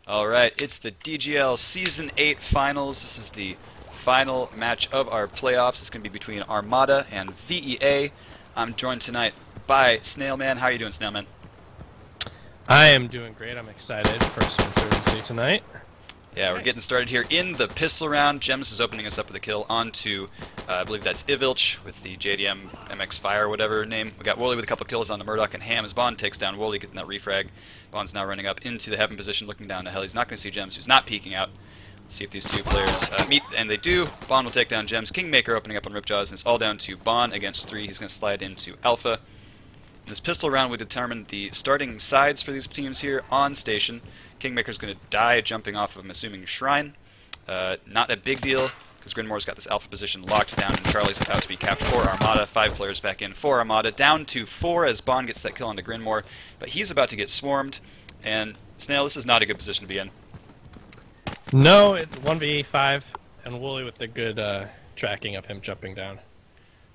Alright, it's the DGL Season 8 Finals. This is the final match of our playoffs. It's going to be between Armada and VEA. I'm joined tonight by Snailman. How are you doing, Snailman? I am doing great. I'm excited for some Insurgency tonight. Yeah, we're getting started here in the pistol round. Gems is opening us up with a kill onto, I believe that's Ivilch with the JDM MX Fire, whatever name. We got Wooly with a couple kills on the Murdoch and Ham as Bond takes down Wooly, getting that refrag. Bond's now running up into the heaven position, looking down to hell. He's not going to see Gems, who's not peeking out. Let's see if these two players meet, and they do. Bond will take down Gems. Kingmaker opening up on Ripjaws, and it's all down to Bond against 3. He's going to slide into Alpha. In this pistol round, we determine the starting sides for these teams here on station. Kingmaker's going to die jumping off of, I'm assuming, Shrine. Not a big deal, because Grinmore's got this alpha position locked down, and Charlie's about to be capped for Armada. 5 players back in for Armada. Down to 4 as Bond gets that kill onto Grinmore, but he's about to get swarmed. And, Snail, this is not a good position to be in. No, it's 1v5, and Wooly with the good tracking of him jumping down.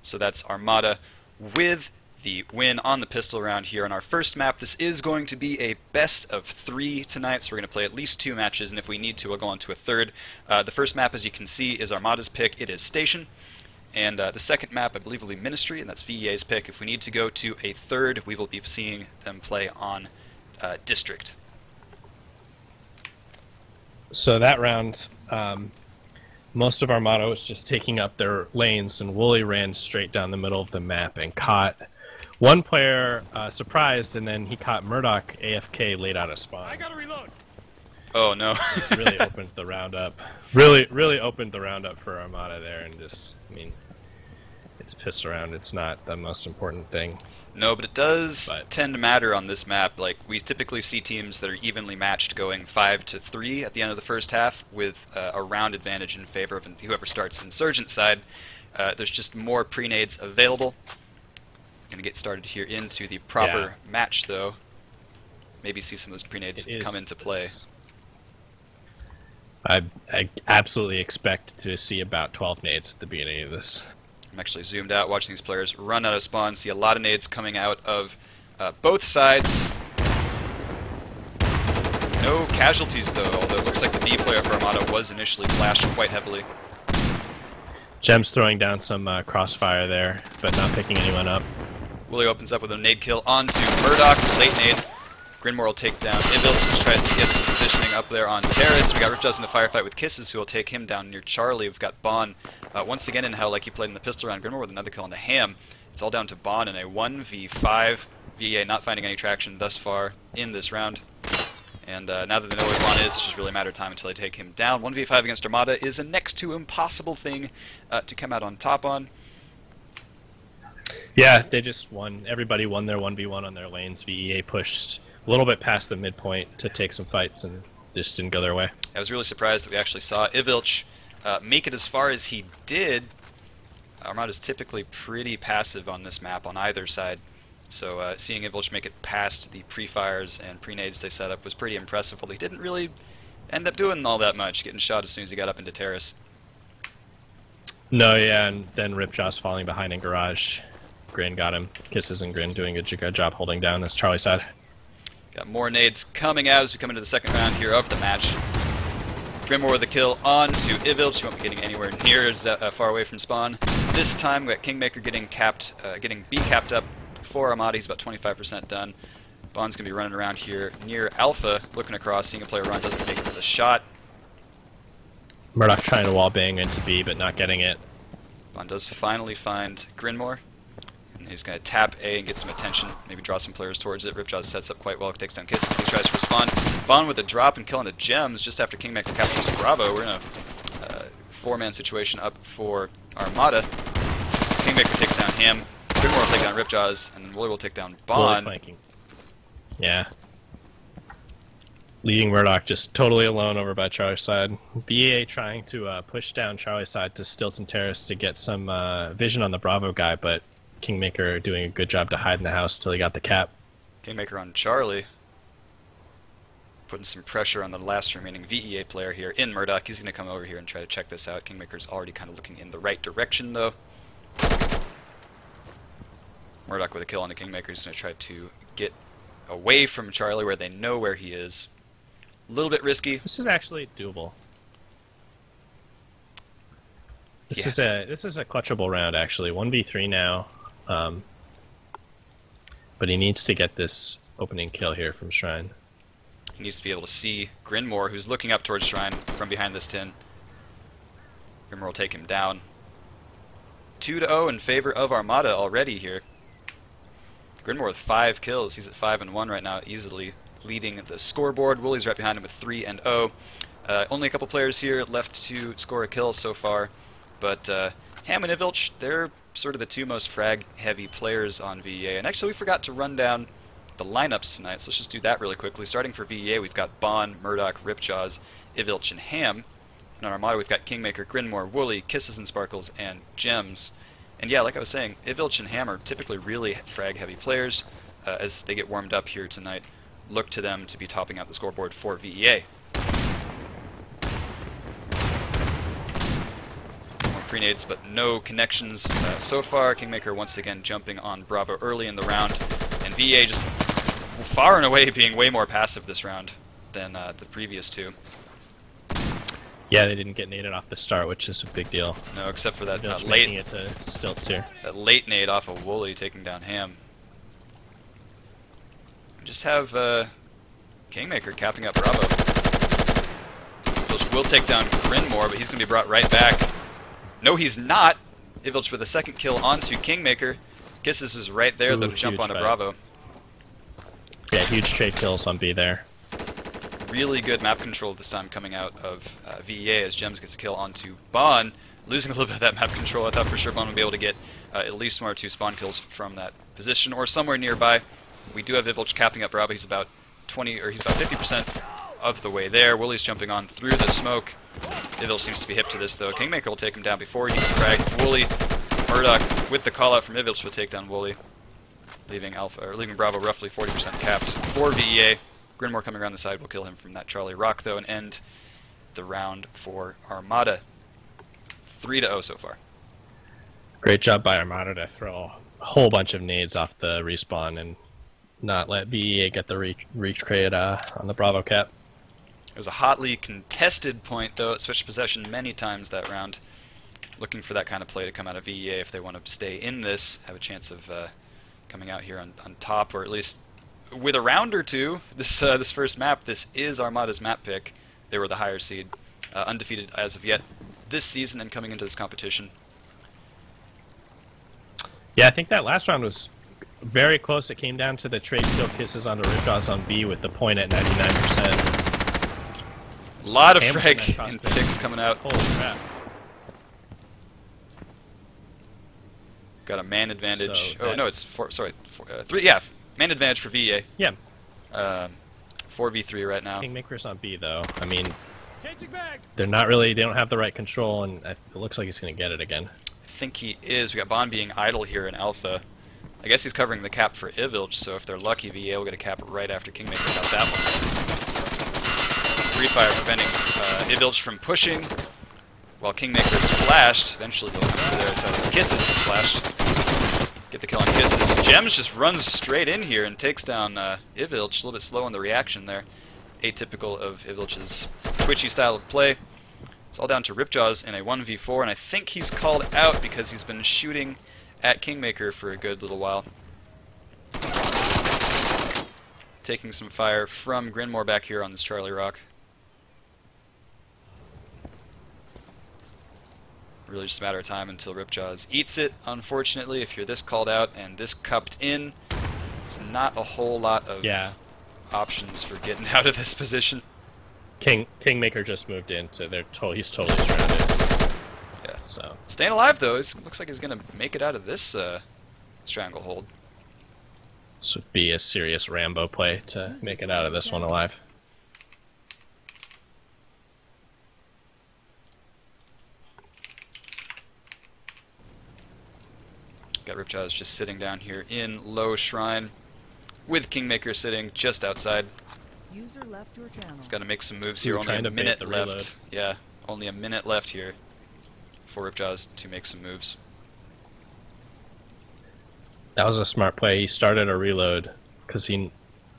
So that's Armada with the win on the pistol round here on our first map. This is going to be a best of 3 tonight, so we're going to play at least 2 matches, and if we need to, we'll go on to a third. The first map, as you can see, is Armada's pick. It is Station. And the second map, I believe, will be Ministry, and that's VEA's pick. If we need to go to a third, we will be seeing them play on District. So that round, most of Armada was just taking up their lanes, and Wooly ran straight down the middle of the map and caught one player surprised, and then he caught Murdoch AFK laid out a spawn. I gotta reload. Oh no! It really opened the round up. Really opened the round up for Armada there, and just, I mean, it's pissed around. It's not the most important thing. No, but it does tend to matter on this map. Like, we typically see teams that are evenly matched going 5-3 at the end of the first half with a round advantage in favor of whoever starts Insurgent side. There's just more pre-nades available. Going to get started here into the proper match, though. Maybe see some of those pre-nades come into play. I absolutely expect to see about 12 nades at the beginning of this. I'm actually zoomed out watching these players run out of spawn. See a lot of nades coming out of both sides. No casualties, though, although it looks like the B player for Armada was initially flashed quite heavily. Gems throwing down some crossfire there, but not picking anyone up. Wooly opens up with a nade kill onto Murdoch, late nade. Grinmore will take down Ivilch, tries to get some positioning up there on Terrace. We got Ripjaws in the firefight with Kisses, who will take him down near Charlie. We've got Bond once again in hell like he played in the pistol round. Grinmore with another kill on the Ham. It's all down to Bond in a 1v5. VEA not finding any traction thus far in this round. And now that they know where Bond is, it's just really a matter of time until they take him down. 1v5 against Armada is a next to impossible thing to come out on top on. Yeah, they just won. Everybody won their 1v1 on their lanes. VEA pushed a little bit past the midpoint to take some fights and just didn't go their way. I was really surprised that we actually saw Ivilch make it as far as he did. Armada's typically pretty passive on this map on either side, so seeing Ivilch make it past the pre-fires and pre-nades they set up was pretty impressive, although he didn't really end up doing all that much, getting shot as soon as he got up into Terrace. No, yeah, and then Ripjaws falling behind in Garage. Grin got him. Kisses and Grin doing a good job holding down this Charlie side. Got more nades coming out as we come into the second round here of the match. Grinmore with a kill on to Ivilch. He won't be getting anywhere near as far away from spawn. This time we got Kingmaker getting capped, getting B capped up for Armada. He's about 25% done. Bond's going to be running around here near Alpha, looking across, seeing a player run, doesn't take it for the shot. Murdoch trying to wallbang into B, but not getting it. Bond does finally find Grinmore. He's going to tap A and get some attention, maybe draw some players towards it. Ripjaws sets up quite well, takes down Kisses, he tries to respond. Bond with a drop and killing the Gems just after Kingmaker captures Bravo. We're in a 4-man situation up for Armada. Kingmaker takes down Ham, Grinmore will take down Ripjaws, and then Wooly will take down Bond. Flanking. Yeah. Leading Murdoch just totally alone over by Charlie's side. VEA trying to push down Charlie's side to Stilton Terrace to get some vision on the Bravo guy, but Kingmaker doing a good job to hide in the house till he got the cap. Kingmaker on Charlie. Putting some pressure on the last remaining VEA player here in Murdoch. He's going to come over here and try to check this out. Kingmaker's already kind of looking in the right direction, though. Murdoch with a kill on the Kingmaker. He's going to try to get away from Charlie where they know where he is. little bit risky. This is actually doable. This is a clutchable round actually. 1v3 now. But he needs to get this opening kill here from Shrine. He needs to be able to see Grinmore, who's looking up towards Shrine from behind this tin. Grinmore will take him down. 2-0 in favor of Armada already here. Grinmore with 5 kills. He's at 5-1 right now, easily leading the scoreboard. Woolie's right behind him with 3-0. Only a couple players here left to score a kill so far. But Ham and Ivilch, they're sort of the 2 most frag-heavy players on VEA. And actually, we forgot to run down the lineups tonight, so let's just do that really quickly. Starting for VEA, we've got Bon, Murdoch, Ripjaws, Ivilch, and Ham. And on Armada, we've got Kingmaker, Grinmore, Woolie, Kisses and Sparkles, and Gems. And yeah, like I was saying, Ivilch and Ham are typically really frag-heavy players. As they get warmed up here tonight, look to them to be topping out the scoreboard for VEA. Grenades, but no connections so far. Kingmaker once again jumping on Bravo early in the round, and VEA just far and away being way more passive this round than the previous 2. Yeah, they didn't get naded off the start, which is a big deal. No, except for that late it to stilts here. That late nade off of Woolie taking down Ham. We just have Kingmaker capping up Bravo. Ivilch will take down Grinmore, but he's going to be brought right back. No, he's not. Ivilch with a 2nd kill onto Kingmaker. Kisses is right there, though, to jump onto Bravo. Yeah, huge trade kills on B there. Really good map control this time coming out of VEA as Gems gets a kill onto Bon. Losing a little bit of that map control. I thought for sure Bon would be able to get at least 1 or 2 spawn kills from that position or somewhere nearby. We do have Ivilch capping up Bravo. He's about 50% of the way there. Woolie's jumping on through the smoke. Ivilch seems to be hip to this, though. Kingmaker will take him down before he can frag Woolie. Murdoch, with the call-out from Ivilch, will take down Woolie, leaving Bravo roughly 40% capped for VEA. Grinmore coming around the side will kill him from that Charlie Rock, though, and end the round for Armada. 3-0 so far. Great job by Armada to throw a whole bunch of nades off the respawn and not let VEA get the reach crate on the Bravo cap. It was a hotly contested point, though. It switched possession many times that round. Looking for that kind of play to come out of VEA if they want to stay in this, have a chance of coming out here on top, or at least with a round or 2. This first map, this is Armada's map pick. They were the higher seed, undefeated as of yet this season and coming into this competition. Yeah, I think that last round was very close. It came down to the trade kill Kisses onto Ripjaws on B with the point at 99%. A lot of frag and picks coming out. Holy crap. Got a man advantage. So no, it's 3. Yeah, man advantage for VEA. Yeah. 4v3 right now. Kingmaker's on B, though. I mean, they're not really, they don't have the right control, and it looks like he's going to get it again. I think he is. We got Bon being idle here in Alpha. I guess he's covering the cap for Ivilch, so if they're lucky, VEA will get a cap right after Kingmaker got that one. Refire preventing Ivilch from pushing, while Kingmaker is flashed. Eventually they'll come through there, so it's Kisses is flashed. Get the kill on Kisses. Gems just runs straight in here and takes down Ivilch. A little bit slow on the reaction there. Atypical of Ivilch's twitchy style of play. It's all down to Ripjaws in a 1v4, and I think he's called out because he's been shooting at Kingmaker for a good little while. Taking some fire from Grinmore back here on this Charlie Rock. Really just a matter of time until Ripjaws eats it. Unfortunately, if you're this called out and this cupped in, there's not a whole lot of options for getting out of this position. Kingmaker just moved in, so he's totally surrounded. Yeah. So staying alive though. Looks like he's gonna make it out of this stranglehold. This would be a serious Rambo play to make it out of this one alive. Got Ripjaws just sitting down here in low shrine, with Kingmaker sitting just outside. User left your channel. He's got to make some moves here. Only a minute left. Yeah, only a minute left here for Ripjaws to make some moves. That was a smart play. He started a reload because he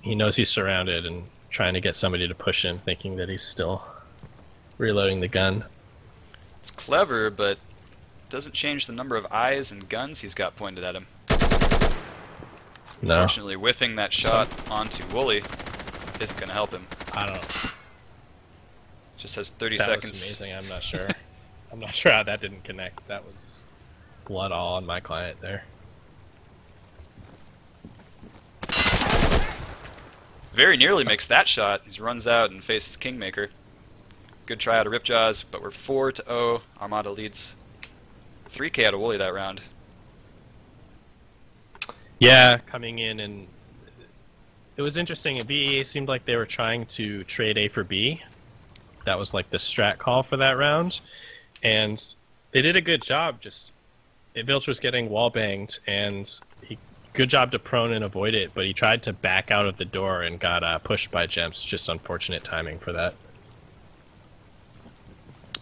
knows he's surrounded and trying to get somebody to push him, thinking that he's still reloading the gun. It's clever, but doesn't change the number of eyes and guns he's got pointed at him. No. Unfortunately, whiffing that shot onto Wooly isn't going to help him. I don't know. Just has 30 That seconds. was amazing. I'm not sure. I'm not sure how that didn't connect. That was blood all on my client there. Very nearly makes that shot. He runs out and faces Kingmaker. Good try out of Ripjaws, but we're 4-0. Armada leads 3K out of Wooly that round. Yeah, coming in, and it was interesting. VEA seemed like they were trying to trade A for B. That was like the strat call for that round, and they did a good job. Just Vilch was getting wall banged, and good job to prone and avoid it, but he tried to back out of the door and got pushed by Gems. Just unfortunate timing for that.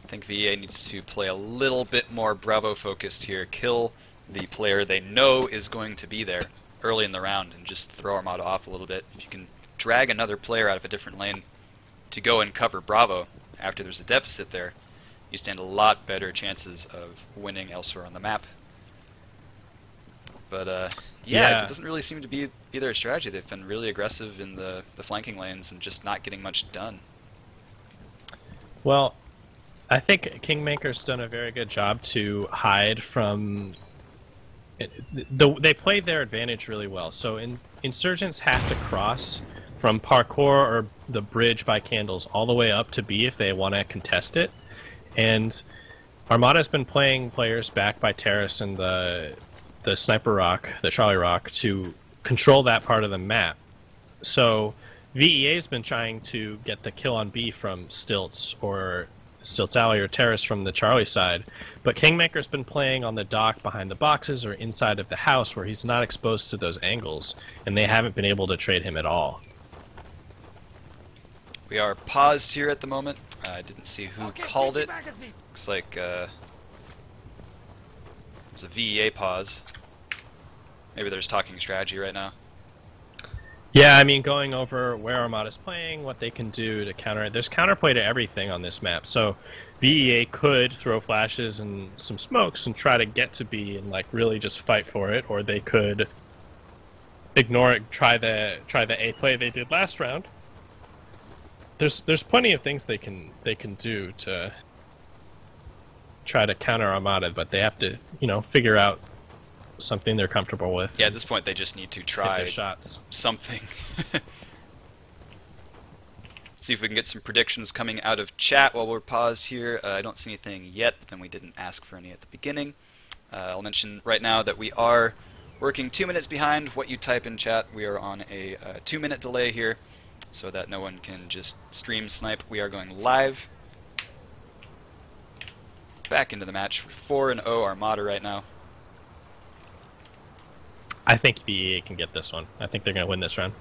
I think VEA needs to play a little bit more Bravo focused here. Kill the player they know is going to be there early in the round and just throw Armada off a little bit. If you can drag another player out of a different lane to go and cover Bravo after there's a deficit there, you stand a lot better chances of winning elsewhere on the map. But yeah, it doesn't really seem to be their strategy. They've been really aggressive in the flanking lanes and just not getting much done. Well, I think Kingmaker's done a very good job to hide from... They played their advantage really well. So insurgents have to cross from parkour or the bridge by candles all the way up to B if they want to contest it. And Armada's been playing players back by Terrace and the Sniper Rock, the Charlie Rock, to control that part of the map. So VEA's been trying to get the kill on B from Stilts or Stilts Alley or Terrace from the Charlie side, but Kingmaker's been playing on the dock behind the boxes or inside of the house where he's not exposed to those angles, and they haven't been able to trade him at all. We are paused here at the moment. I didn't see who called it. Looks like it's a VEA pause. Maybe they're just talking strategy right now. Yeah, I mean, going over where Armada's playing, what they can do to counter it. There's counterplay to everything on this map, so VEA could throw flashes and some smokes and try to get to B and like really just fight for it, or they could ignore it, try the A play they did last round. There's plenty of things they can do to try to counter Armada, but they have to, figure out something they're comfortable with. Yeah, at this point they just need to try their shots. Something. See if we can get some predictions coming out of chat while we're paused here. I don't see anything yet, but then we didn't ask for any at the beginning. I'll mention right now that we are working 2 minutes behind what you type in chat. We are on a 2-minute delay here, so that no one can just stream snipe. We are going live. Back into the match. We're 4-0 Armada right now. I think VEA can get this one. I think they're going to win this round.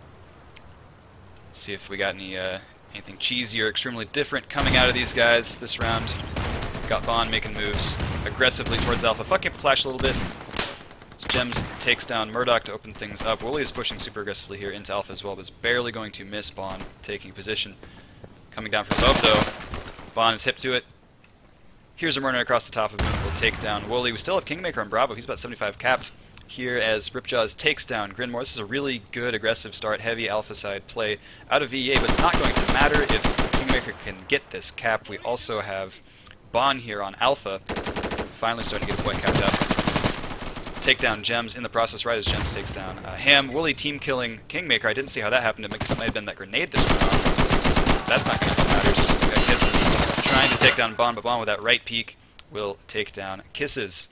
Let's see if we got anything cheesy or extremely different coming out of these guys this round. Got Vaughn making moves aggressively towards Alpha. Fucking up flash a little bit. So Gems takes down Murdoch to open things up. Wooly is pushing super aggressively here into Alpha as well, but is barely going to miss Vaughn taking position. Coming down from above though. Vaughn is hip to it. Here's a Murder across the top of him. We'll take down Wooly. We still have Kingmaker on Bravo. He's about 75 capped here as Ripjaws takes down Grinmore. This is a really good aggressive start, heavy Alpha side play out of VEA, but it's not going to matter if Kingmaker can get this cap. We also have Bon here on Alpha, finally starting to get his boy capped up. Take down Gems in the process right as Gems takes down Ham. Wooly team killing Kingmaker. I didn't see how that happened. It might have been that grenade this went off. That's not going to help matters. We got Kisses trying to take down Bon, but Bon with that right peek will take down Kisses.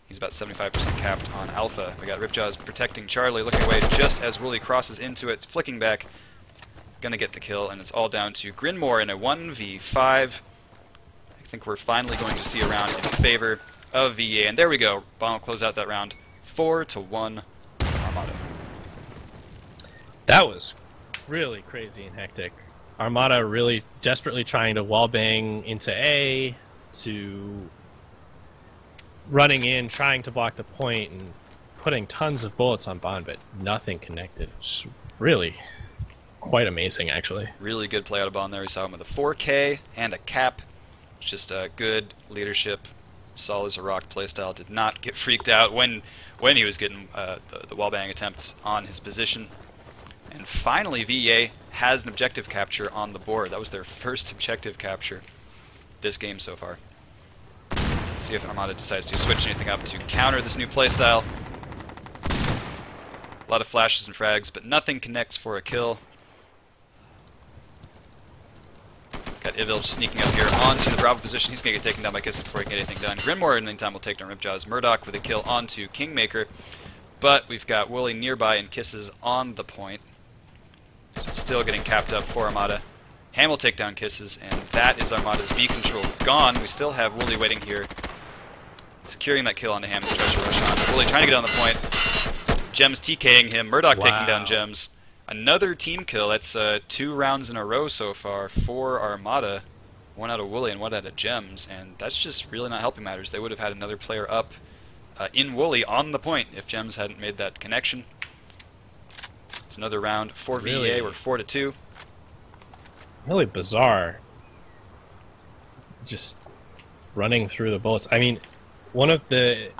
He's about 75% capped on Alpha. We got Ripjaws protecting Charlie, looking away just as Wooly crosses into it, flicking back. Gonna get the kill, and it's all down to Grinmore in a 1v5. I think we're finally going to see a round in favor of VEA, and there we go. Bon will close out that round 4-1 Armada. That was really crazy and hectic. Armada really desperately trying to wallbang into A, to running in, trying to block the point, and putting tons of bullets on Bond, but nothing connected. Just really quite amazing, actually. Really good play out of Bond there. We saw him with a 4K and a cap. Just good leadership. Solid as a rock playstyle. Did not get freaked out when he was getting the wallbang attempts on his position. And finally, VEA has an objective capture on the board. That was their first objective capture this game so far. Let's see if Armada decides to switch anything up to counter this new playstyle. A lot of flashes and frags, but nothing connects for a kill. Got Ivilch sneaking up here onto the Bravo position. He's going to get taken down by Kisses before he can get anything done. Grinmore in the meantime will take down Ripjaws. Murdoch with a kill onto Kingmaker. But we've got Wooly nearby and Kisses on the point. Still getting capped up for Armada. Ham will take down Kisses, and that is Armada's V control gone. We still have Wooly waiting here, securing that kill onto Ham and tries to rush on. Wooly trying to get on the point. Gems TKing him. Murdoch taking down Gems. Another team kill. That's 2 rounds in a row so far for Armada. 1 out of Wooly and 1 out of Gems, and that's just really not helping matters. They would have had another player up in Wooly on the point if Gems hadn't made that connection. It's another round for VEA. We're 4-2. Really bizarre. Just running through the bullets. I mean, this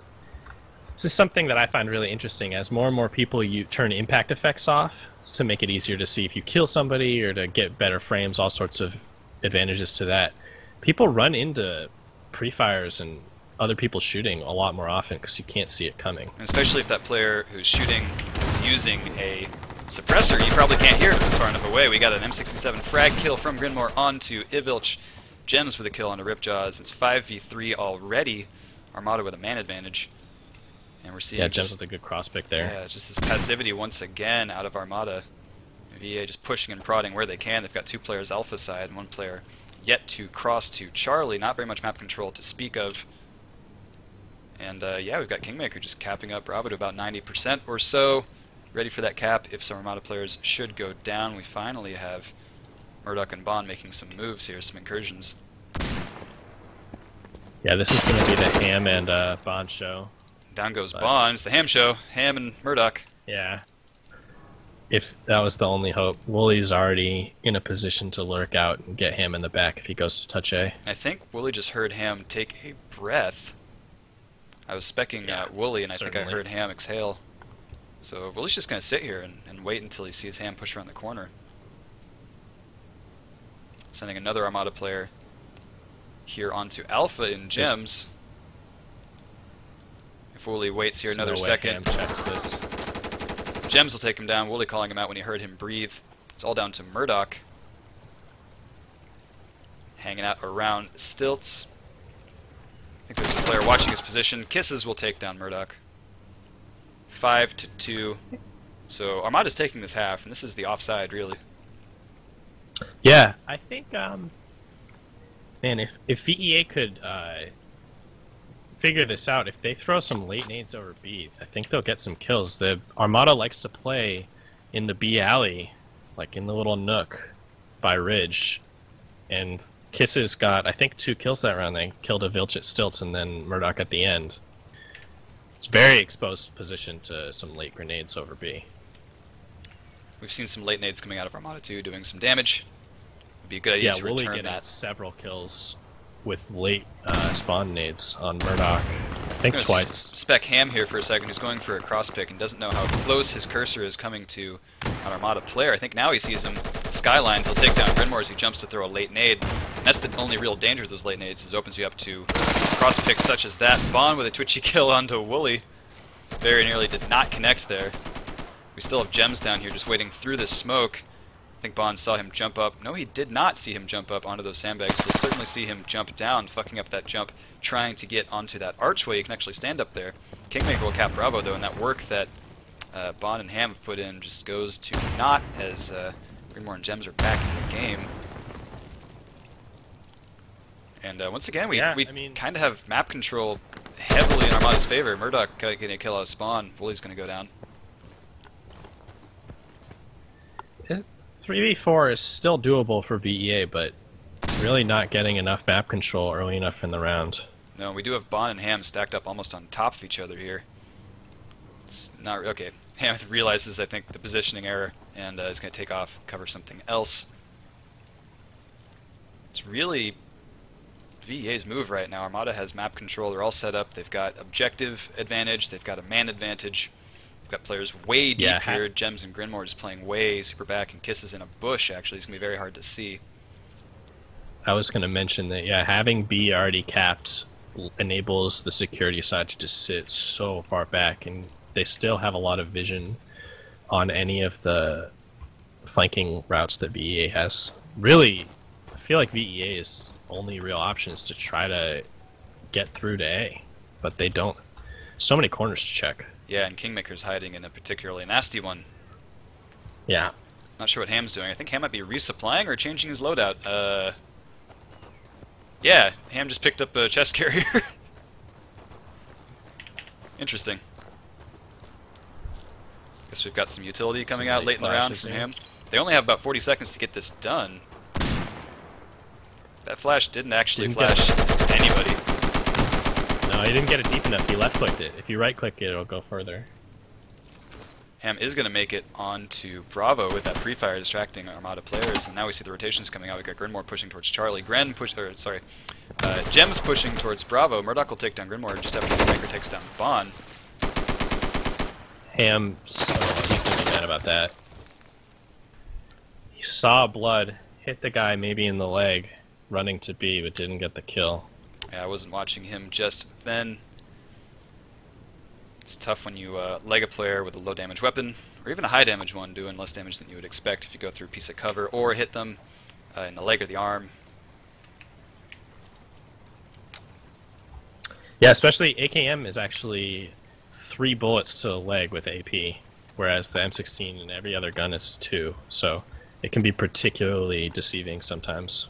is something that I find really interesting. As more and more people turn impact effects off to make it easier to see if you kill somebody or to get better frames, all sorts of advantages to that. People run into pre-fires and other people shooting a lot more often because you can't see it coming. And especially if that player who's shooting is using a suppressor, you probably can't hear it if it's far enough away. We got an M67 frag kill from Grinmore onto Ivilch. Gems with a kill onto Ripjaws. It's 5v3 already. Armada with a man advantage. And we're seeing Gems with a good cross pick there. Yeah, just this passivity once again out of Armada. VA just pushing and prodding where they can. They've got 2 players alpha side and 1 player yet to cross to Charlie. Not very much map control to speak of. And yeah, we've got Kingmaker just capping up Bravo to about 90% or so. Ready for that cap if some Armada players should go down. We finally have Murdoch and Bond making some moves here, some incursions. Yeah, this is going to be the Ham and Bond show. Down goes Bond. It's the Ham show. Ham and Murdoch. Yeah. If that was the only hope. Wooly's already in a position to lurk out and get Ham in the back if he goes to touch A. I think Wooly just heard Ham take a breath. I was specking Wooly, and I think I heard Ham exhale. So Wooly's just going to sit here and wait until he sees Ham push around the corner. Sending another Armada player here onto Alpha in Gems. If Wooly waits here another second, checks this. Gems will take him down. Wooly calling him out when he heard him breathe. It's all down to Murdoch. Hanging out around stilts. I think there's a player watching his position. Kisses will take down Murdoch. 5-2. So Armada's taking this half, and this is the offside, really. Yeah, I think, man, if VEA could figure this out, if they throw some late nades over B, I think they'll get some kills. The Armada likes to play in the B alley, like in the little nook by Ridge, and Kisses got, I think, 2 kills that round. They killed a Vilch at Stilts and then Murdoch at the end. It's very exposed position to some late grenades over B. We've seen some late nades coming out of Armada 2 doing some damage. Would be a good idea to Wooly return getting that. several kills with late spawn nades on Murdoch. I think twice. Spec Ham here for a second, who's going for a cross pick and doesn't know how close his cursor is coming to an Armada player. I think now he sees him skyline. He'll take down Grinmore as he jumps to throw a late nade. And that's the only real danger of those late nades, is it opens you up to cross picks such as that. Bond with a twitchy kill onto Wooly. Very nearly did not connect there. We still have Gems down here just waiting through the smoke. I think Bond saw him jump up. No, he did not see him jump up onto those sandbags. He'll certainly see him jump down, fucking up that jump, trying to get onto that archway. You can actually stand up there. Kingmaker will cap Bravo, though, and that work that Bond and Ham have put in just goes to naught as Grinmore and Gems are back in the game. And once again, we kind of have map control heavily in Armada's favor. Murdoch getting a kill out of spawn. Wooly's going to go down. 3v4 is still doable for VEA, but really not getting enough map control early enough in the round. No, we do have Bond and Ham stacked up almost on top of each other here. It's not okay. Ham realizes, I think, the positioning error and is going to take off, cover something else. It's really VEA's move right now. Armada has map control. They're all set up. They've got objective advantage. They've got a man advantage. They've got players way deep here. Gems and Grinmore just playing way super back, and Kisses in a bush, actually. It's going to be very hard to see. I was going to mention that, yeah, having B already capped enables the security side to just sit so far back, and they still have a lot of vision on any of the flanking routes that VEA has. Really, I feel like VEA's only real option is to try to get through to A, but they don't. So many corners to check. Yeah, and Kingmaker's hiding in a particularly nasty one. Yeah. Not sure what Ham's doing. I think Ham might be resupplying or changing his loadout. Yeah, Ham just picked up a chest carrier. Interesting. Guess we've got some utility coming out late in the round from Ham. They only have about 40 seconds to get this done. That flash didn't actually flash anybody. No, he didn't get it deep enough. He left-clicked it. If you right-click it, it'll go further. Ham is going to make it onto Bravo with that pre-fire distracting Armada players, and now we see the rotations coming out. We've got Grinmore pushing towards Charlie. Gems pushing towards Bravo. Murdoch will take down Grinmore just after Kingmaker takes down Bond. Ham, he's going to be mad about that. He saw blood, hit the guy maybe in the leg, running to B, but didn't get the kill. Yeah, I wasn't watching him just then. It's tough when you leg a player with a low damage weapon, or even a high damage one doing less damage than you would expect if you go through a piece of cover, or hit them in the leg or the arm. Yeah, especially AKM is actually 3 bullets to the leg with AP, whereas the M16 and every other gun is 2, so it can be particularly deceiving sometimes.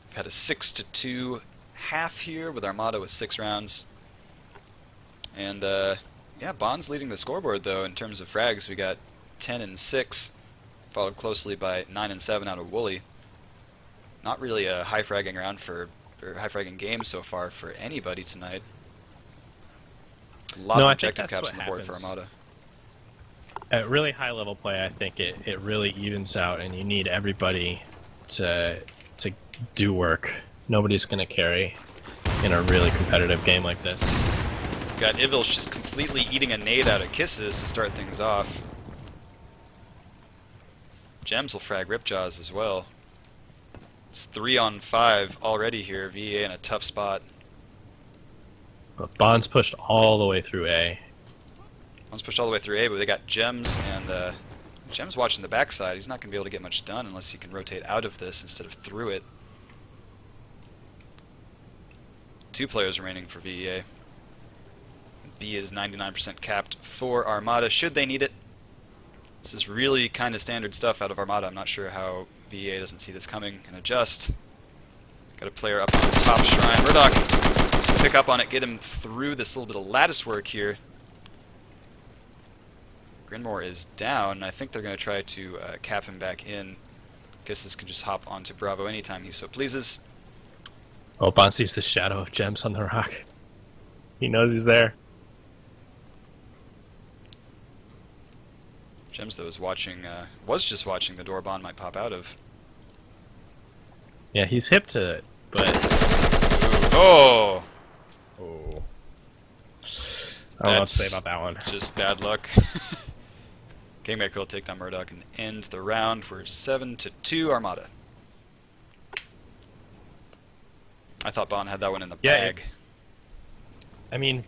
We've had a 6-2 half here with Armada with 6 rounds. And, yeah, Bond's leading the scoreboard, though, in terms of frags. We got 10 and 6, followed closely by 9 and 7 out of Wooly. Not really a high fragging round or high fragging game so far for anybody tonight. A lot of objective caps on the board for Armada. At really high level play, I think it really evens out, and you need everybody to do work. Nobody's going to carry in a really competitive game like this. Got Ivil's just completely eating a nade out of Kisses to start things off. Gems will frag Ripjaws as well. It's 3 on 5 already here. VEA in a tough spot. But Bond's pushed all the way through A. Bond's pushed all the way through A, but they got Gems, and Gems watching the backside. He's not going to be able to get much done unless he can rotate out of this instead of through it. 2 players remaining for VEA. B is 99% capped for Armada, should they need it. This is really kind of standard stuff out of Armada. I'm not sure how VEA doesn't see this coming and adjust. Got a player up on the top shrine. Murdoch, pick up on it, get him through this little bit of lattice work here. Grinmore is down. I think they're going to try to cap him back in. Kisses can just hop onto Bravo anytime he so pleases. Oh, Bond sees the shadow of Gems on the rock. He knows he's there. Gems, though, is just watching the door Bond might pop out of. Yeah, he's hip to it, but... Oh! Oh. I don't know what to say about that one. Just bad luck. Kingmaker will take down Murdoch and end the round. We're 7-2 Armada. I thought Bond had that one in the bag. I mean,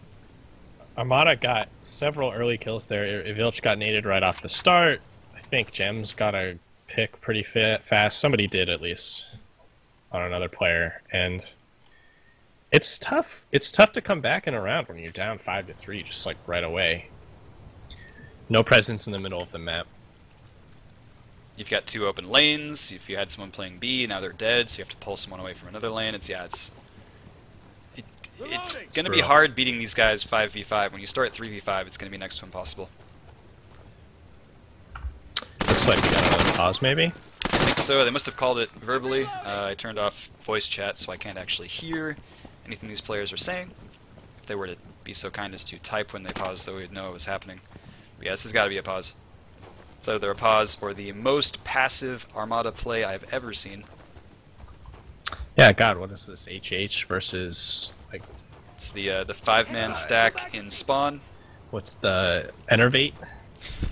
Armada got several early kills there. Ivilch got naded right off the start. I think Gems got a pick pretty fast. Somebody did, at least, on another player. And it's tough. It's tough to come back in a round when you're down 5-3, just like right away. No presence in the middle of the map. You've got 2 open lanes. If you had someone playing B, now they're dead, so you have to pull someone away from another lane. It's going to be hard beating these guys 5v5. When you start 3v5, it's going to be next to impossible. Looks like we got another pause, maybe? I think so. They must have called it verbally. I turned off voice chat, so I can't actually hear anything these players are saying. If they were to be so kind as to type when they pause, though, we'd know it was happening. But yeah, this has got to be a pause. It's either a pause or the most passive Armada play I've ever seen. Yeah, God, what is this? HH versus like It's the 5-man stack in spawn. what's the Enervate?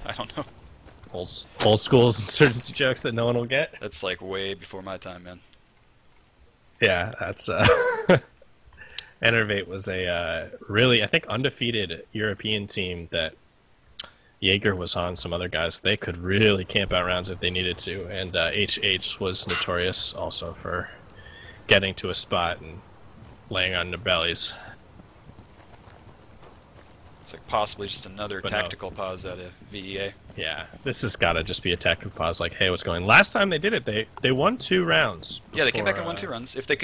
I don't know. Old school's insurgency jokes that no one will get. That's like way before my time, man. Yeah, that's Enervate was a really, I think, undefeated European team that Jaeger was on. Some other guys, they could really camp out rounds if they needed to, and HH was notorious also for getting to a spot and laying on their bellies. It's like possibly just another But tactical pause out of VEA. Yeah, this has got to just be a tactical pause. Like, hey, what's going? Last time they did it, they won 2 rounds. Yeah, they came back and before, won 2 runs. If they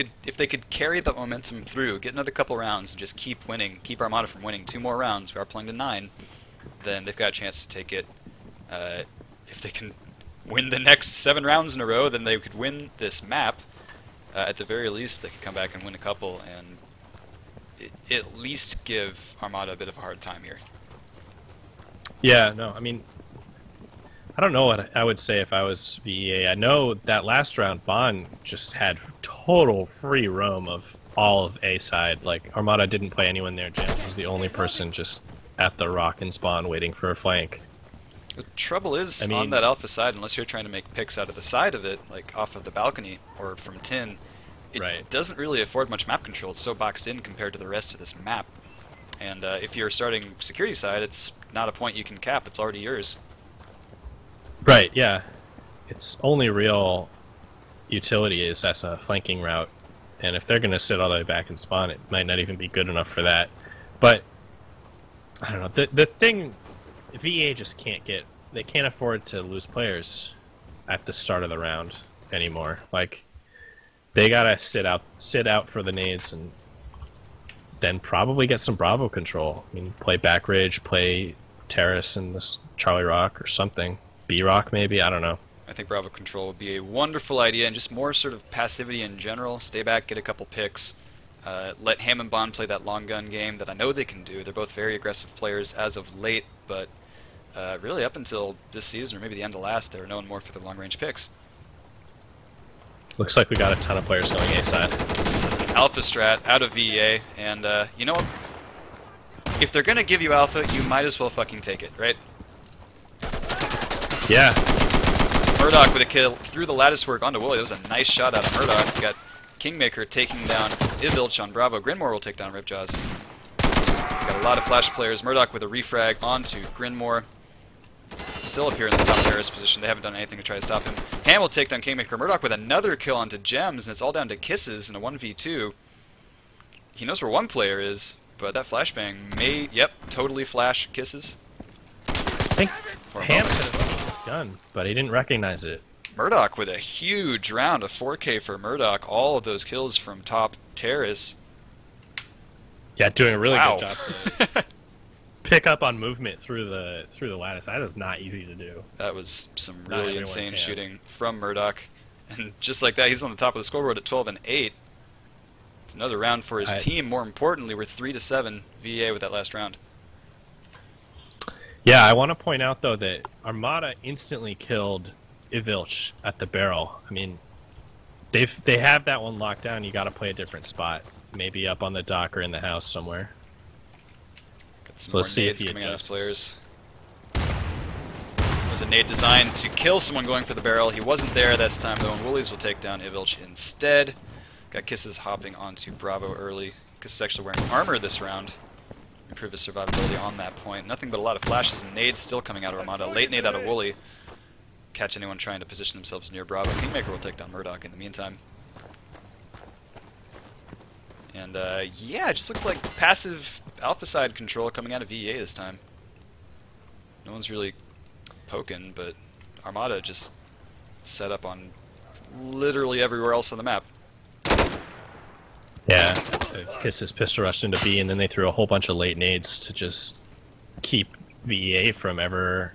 could carry that momentum through, get another couple rounds, and just keep winning, keep Armada from winning 2 more rounds. We are playing to 9. Then they've got a chance to take it. If they can win the next 7 rounds in a row, then they could win this map. At the very least, they could come back and win a couple, and at least give Armada a bit of a hard time here. Yeah, no, I mean, I don't know what I would say if I was VEA. I know that last round, Bond just had total free roam of all of A side. Like, Armada didn't play anyone there. James was the only person just at the rock and spawn waiting for a flank. The trouble is, I mean, on that alpha side, unless you're trying to make picks out of the side of it, like off of the balcony or from tin, it Right. doesn't really afford much map control. It's so boxed in compared to the rest of this map. And if you're starting security side, it's not a point you can cap. It's already yours. Right, yeah. Its only real utility is as a flanking route. And if they're going to sit all the way back and spawn, it might not even be good enough for that. But, I don't know. The thing, VEA just can't get... They can't afford to lose players at the start of the round anymore. Like, they got to sit out for the nades and then probably get some Bravo control. I mean, play back ridge, play terrace in this Charlie Rock or something. B Rock maybe, I don't know. I think Bravo control would be a wonderful idea, and just more sort of passivity in general. Stay back, get a couple picks. Let Ham and Bond play that long gun game that I know they can do. They're both very aggressive players as of late, but really up until this season, or maybe the end of last, they were known more for their long-range picks. Looks like we got a ton of players going A side. This is an alpha strat out of VEA, and you know what? If they're gonna give you alpha, you might as well fucking take it, right? Yeah. Murdoch with a kill through the lattice work onto Wooly. That was a nice shot out of Murdoch. We got Kingmaker taking down Ivilch on Bravo. Grinmore will take down Ripjaws. Got a lot of flash players. Murdoch with a refrag onto Grinmore. Still up here in the top terrace position. They haven't done anything to try to stop him. Ham will take down Kingmaker. Murdoch with another kill onto Gems, and it's all down to kisses in a 1v2. He knows where one player is, but that flashbang may, yep, totally flash kisses. I think Ham could have seen his gun, but he didn't recognize it. Murdoch with a huge round, a 4K for Murdoch. All of those kills from top terrace. Yeah, doing a really Wow. good job to pick up on movement through the lattice. That is not easy to do. That was some Not really everyone insane can. shooting from Murdoch. And just like that, he's on the top of the scoreboard at 12 and 8. It's another round for his team. More importantly, we're 3-7 VEA with that last round. Yeah, I want to point out, though, that Armada instantly killed Ivilch at the barrel. I mean, they have that one locked down. You got to play a different spot. Maybe up on the dock or in the house somewhere. Got some So more let's see if nades he coming out of his adjusts. players. There's a nade designed to kill someone going for the barrel. He wasn't there this time, though, and Woolies will take down Ivilch instead. Got Kisses hopping onto Bravo early. Kisses actually wearing armor this round. Improve his survivability on that point. Nothing but a lot of flashes and nades still coming out of Armada. Late nade out of Wooly. Catch anyone trying to position themselves near Bravo. Kingmaker will take down Murdoch in the meantime. And yeah, it just looks like passive alpha side control coming out of VEA this time. No one's really poking, but Armada just set up on literally everywhere else on the map. Yeah, Kisses pistol rushed into B, and then they threw a whole bunch of late nades to just keep VEA from ever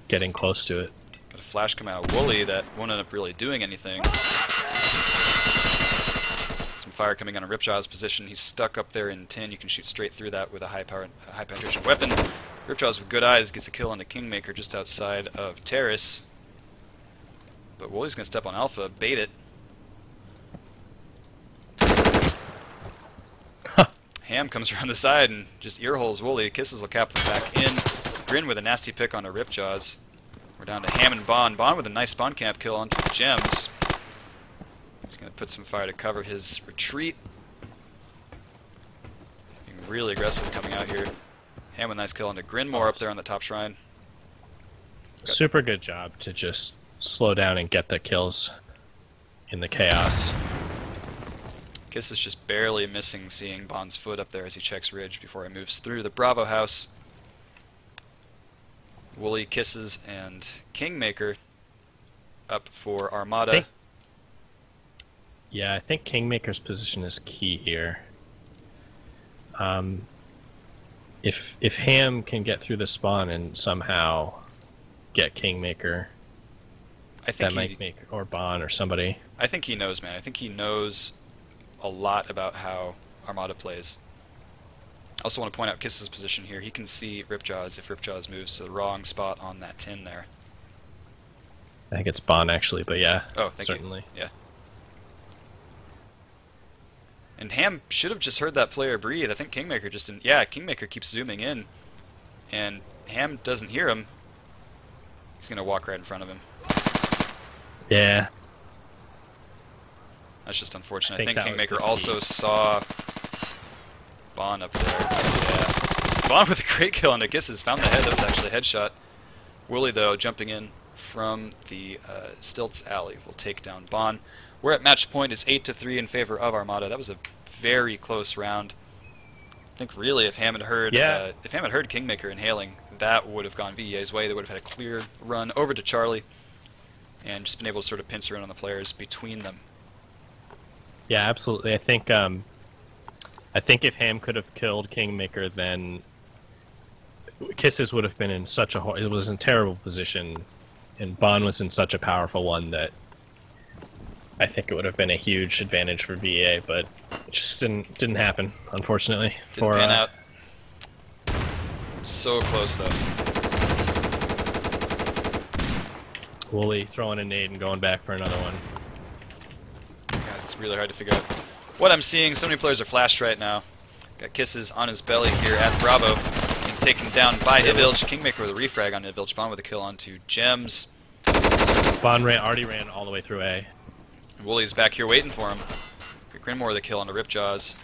getting close to it. Got a flash come out of Wooly that won't end up really doing anything. Some fire coming on a Ripjaw's position. He's stuck up there in tin. You can shoot straight through that with a high penetration weapon. Ripjaws with good eyes gets a kill on the Kingmaker just outside of Terrace. But Woolly's going to step on Alpha, bait it. Ham comes around the side and just earholes Woolly. Kisses will cap him back in. Grin with a nasty pick onto Ripjaws. We're down to Ham and Bond. Bond with a nice spawn camp kill onto the Gems. He's going to put some fire to cover his retreat. Being really aggressive coming out here. Ham with a nice kill onto Grinmore up there on the top shrine. Super good job to just slow down and get the kills in the chaos. Kiss is just barely missing seeing Bond's foot up there as he checks Ridge before he moves through the Bravo house. Woolly, Kisses, and Kingmaker up for Armada. I think Kingmaker's position is key here. If Ham can get through the spawn and somehow get Kingmaker, I think that might make, or Bond or somebody. I think he knows, man. I think he knows a lot about how Armada plays. I also want to point out Kiss's position here. He can see Ripjaws if Ripjaws moves to the wrong spot on that tin there. I think it's Bond actually, but yeah, oh, certainly. Yeah. And Ham should have just heard that player breathe. I think Kingmaker just didn't. Yeah, Kingmaker keeps zooming in, and Ham doesn't hear him. He's going to walk right in front of him. Yeah. That's just unfortunate. I think Kingmaker also saw Bond up there. Yeah. Bond with a great kill on the Kisses. Found the head. That was actually a headshot. Woolly, though, jumping in from the Stilts alley will take down Bond. We're at match point. It's 8-3 in favor of Armada. That was a very close round. I think really if Ham had heard Kingmaker inhaling, that would have gone VEA's way. They would have had a clear run over to Charlie and just been able to sort of pincer in on the players between them. Yeah, absolutely. I think if Ham could have killed Kingmaker, then Kisses would have been in such a it was in terrible position, and Bond was in such a powerful one that I think it would have been a huge advantage for VEA, but it just didn't happen, unfortunately. Didn't pan out. So close though. Woolly throwing a nade and going back for another one. God, it's really hard to figure out what I'm seeing. So many players are flashed right now. Got Kisses on his belly here at Bravo. Being taken down by Ivilch. Kingmaker with a refrag on Ivilch. Bond with a kill onto Gems. Bond already ran all the way through A. Woolly's back here waiting for him. Got Grinmore with a kill onto Ripjaws.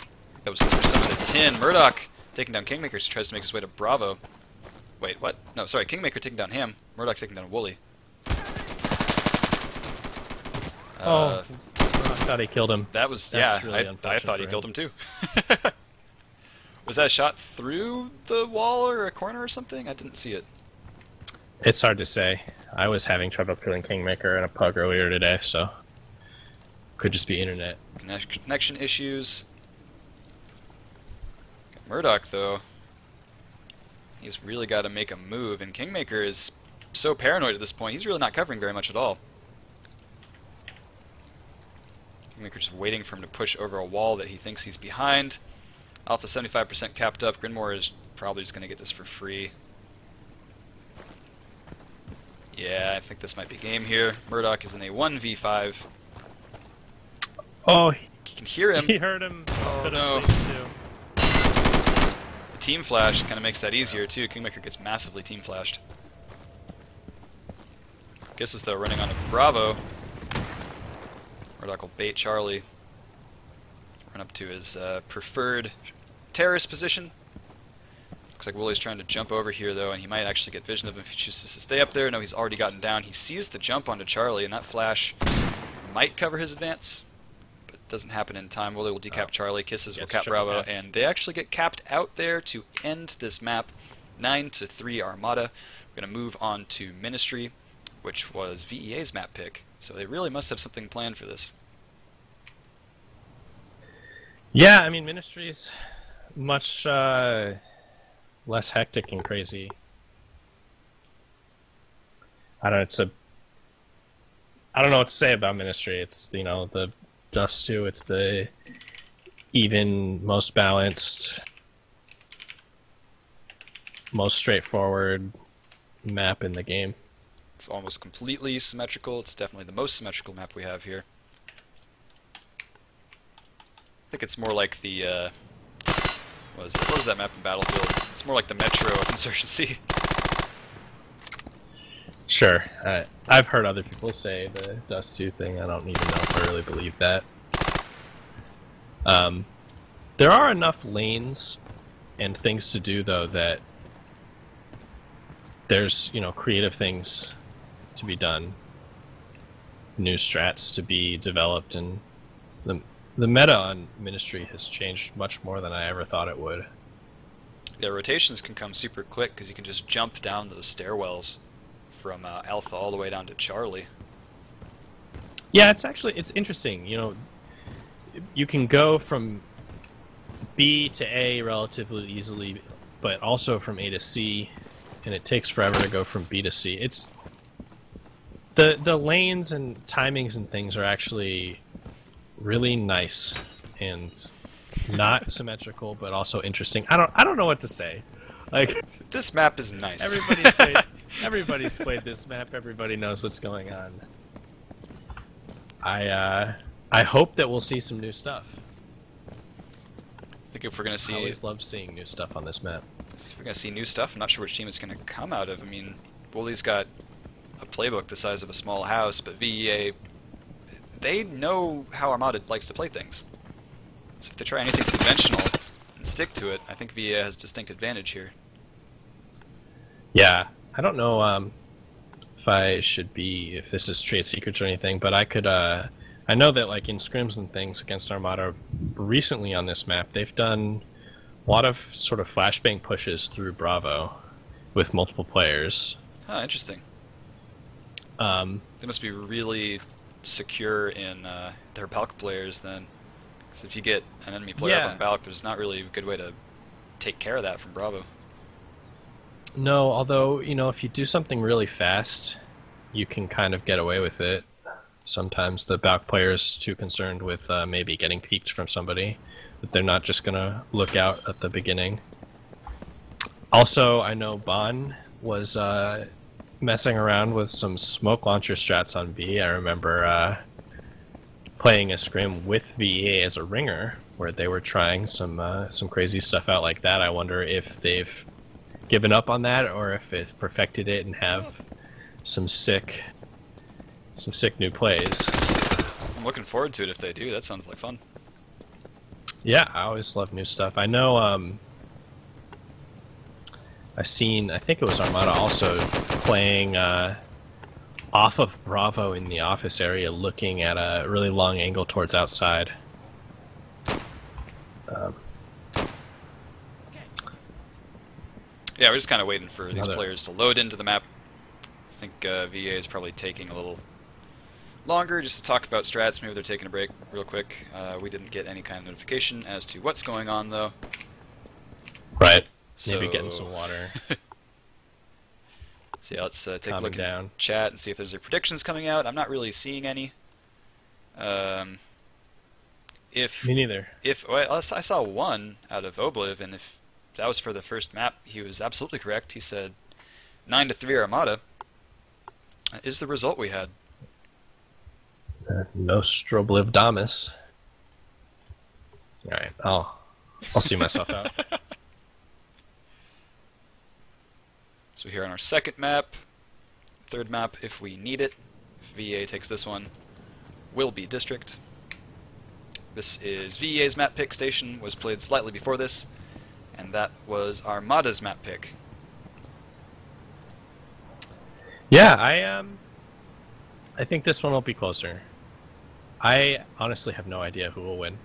That was for some of the tin. Murdoch taking down Kingmaker. He tries to make his way to Bravo. Wait, what? No, sorry. Kingmaker taking down Ham. Murdoch taking down Woolly. I thought he killed him. That was, That's yeah, really I thought he killed him too. Was that a shot through the wall or a corner or something? I didn't see it. It's hard to say. I was having trouble killing Kingmaker in a pug earlier today, so could just be internet. Connection issues. Got Murdoch, though. He's really got to make a move, and Kingmaker is so paranoid at this point, he's really not covering very much at all. Kingmaker just waiting for him to push over a wall that he thinks he's behind. Alpha 75% capped up. Grinmore is probably just going to get this for free. Yeah, I think this might be game here. Murdoch is in a 1v5. Oh, You can hear him. he heard him. Oh, no. Too. The team flash kind of makes that easier, too. Kingmaker gets massively team flashed. Kisses, though, running onto Bravo. Murdoch will bait Charlie. Run up to his preferred terrace position. Looks like Woolly's trying to jump over here, though, and he might actually get vision of him if he chooses to stay up there. No, he's already gotten down. He sees the jump onto Charlie, and that flash might cover his advance, but it doesn't happen in time. Woolly will decap Charlie. Kisses will cap Bravo, and they actually get capped out there to end this map. 9-3 Armada. We're going to move on to Ministry, which was VEA's map pick. So they really must have something planned for this. Yeah, I mean, Ministry's much less hectic and crazy. I don't know what to say about Ministry. It's, you know, the Dust 2, it's the even, most balanced, most straightforward map in the game. It's almost completely symmetrical. It's definitely the most symmetrical map we have here. I think it's more like the, what was that map in Battlefield? It's more like the Metro of Insurgency. Sure. I've heard other people say the Dust 2 thing. I don't even know if I really believe that. There are enough lanes and things to do, though, that there's, you know, creative things to be done, new strats to be developed, and the meta on Ministry has changed much more than I ever thought it would. Yeah, rotations can come super quick because you can just jump down those stairwells from Alpha all the way down to Charlie. Yeah, it's interesting. You know, you can go from B to A relatively easily, but also from A to C, and it takes forever to go from B to C. It's the lanes and timings and things are actually really nice and not symmetrical, but also interesting. I don't know what to say. Like, this map is nice. Everybody's played this map. Everybody knows what's going on. I hope that we'll see some new stuff. I think if we're gonna see, I always love seeing new stuff on this map. if we're gonna see new stuff, I'm not sure which team it's gonna come out of. I mean, Wooly's got a playbook the size of a small house, but VEA, they know how Armada likes to play things. So if they try anything conventional and stick to it, I think VEA has a distinct advantage here. Yeah, I don't know if this is trade secrets or anything, but I know that, like, in scrims and things against Armada recently on this map, they've done a lot of sort of flashbang pushes through Bravo with multiple players. Huh, interesting. They must be really secure in their Balk players then. Because if you get an enemy player up on Balk, there's not really a good way to take care of that from Bravo. No, although, you know, if you do something really fast, you can kind of get away with it. Sometimes the Balk player's too concerned with maybe getting peeked from somebody, that they're not just going to look out at the beginning. Also, I know Bon was messing around with some smoke launcher strats on V. I remember playing a scrim with VEA as a ringer, where they were trying some crazy stuff out like that. I wonder if they've given up on that, or if they've perfected it and have some sick new plays. I'm looking forward to it if they do. That sounds like fun. Yeah, I always love new stuff. I know I think it was Armada also playing off of Bravo in the office area, looking at a really long angle towards outside. Yeah, we're just kind of waiting for these players to load into the map. I think VA is probably taking a little longer just to talk about strats. Maybe they're taking a break real quick. We didn't get any kind of notification as to what's going on, though. Right. So, maybe getting some water. So yeah, let's take a look down. at chat and see if there's any predictions coming out. I'm not really seeing any. Me neither. Well, I saw one out of Obliv, and if that was for the first map, he was absolutely correct. He said 9-3 Armada is the result we had. Nostrobливdamus. Alright, I'll see myself out. So here on our second map, third map if we need it. If VEA takes this one, will be District. This is VEA's map pick. Station was played slightly before this, and that was Armada's map pick. Yeah, I think this one will be closer. I honestly have no idea who will win.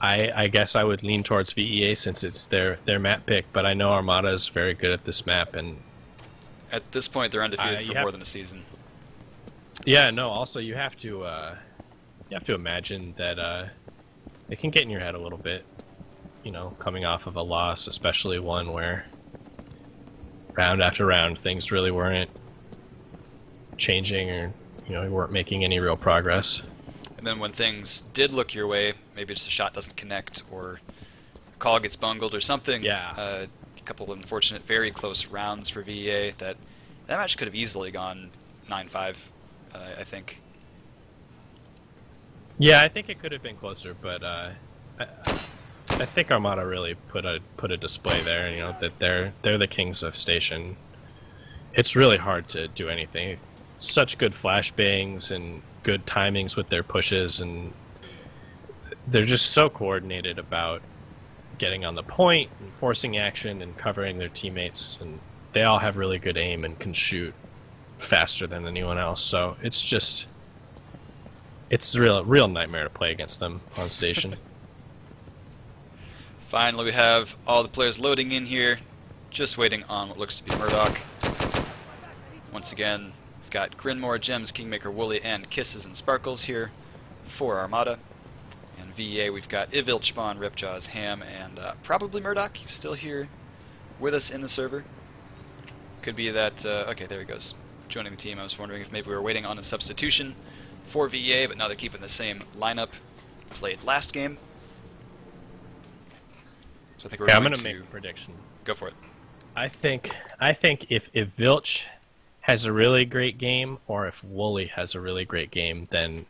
I guess I would lean towards VEA since it's their map pick, but I know Armada is very good at this map, and at this point they're undefeated for more than a season. Yeah, no. Also, you have to imagine that it can get in your head a little bit, you know, coming off of a loss, especially one where round after round things really weren't changing, or you weren't making any real progress. And then when things did look your way, maybe just a shot doesn't connect or a call gets bungled or something. Yeah. A couple of unfortunate, very close rounds for VEA. That match could have easily gone 9-5, I think. Yeah, I think it could have been closer, but I think Armada really put a display there. You know that they're the kings of station. It's really hard to do anything. Such good flashbangs and good timings with their pushes, and they're just so coordinated about getting on the point and forcing action and covering their teammates, and they all have really good aim and can shoot faster than anyone else. So it's a real nightmare to play against them on station. Finally, we have all the players loading in here, just waiting on what looks to be Murdoch. Once again, we've got Grinmore, Gems, Kingmaker, Wooly, and Kisses and Sparkles here for Armada. And VEA, we've got Ivilch, Spawn, Ripjaws, Ham, and probably Murdoch. He's still here with us in the server. Could be that, okay, there he goes, joining the team. I was wondering if maybe we were waiting on a substitution for VEA, but now they're keeping the same lineup played last game. So I think we're I'm going gonna to make a prediction. go for it. I think if Vilch has a really great game, or if Wooly has a really great game, then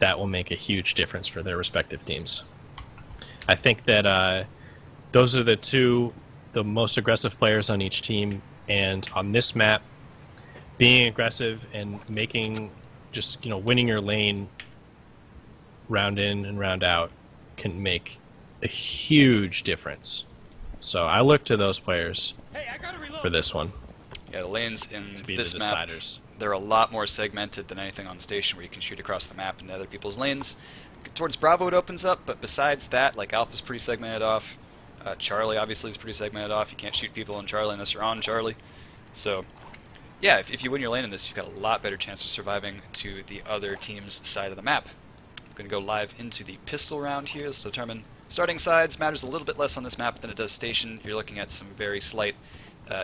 that will make a huge difference for their respective teams. I think that those are the most aggressive players on each team, and on this map, being aggressive and making winning your lane round in and round out can make a huge difference. So I look to those players for this one. Yeah, the lanes in To be this the map, deciders. they're a lot more segmented than anything on station where you can shoot across the map into other people's lanes. Towards Bravo it opens up, but besides that, like Alpha's pretty segmented off. Charlie obviously is pretty segmented off. You can't shoot people on Charlie unless you're on Charlie. So, yeah, if you win your lane in this, you've got a lot better chance of surviving to the other team's side of the map. I'm going to go live into the pistol round here. This will determine starting sides. Matters a little bit less on this map than it does station. You're looking at some very slight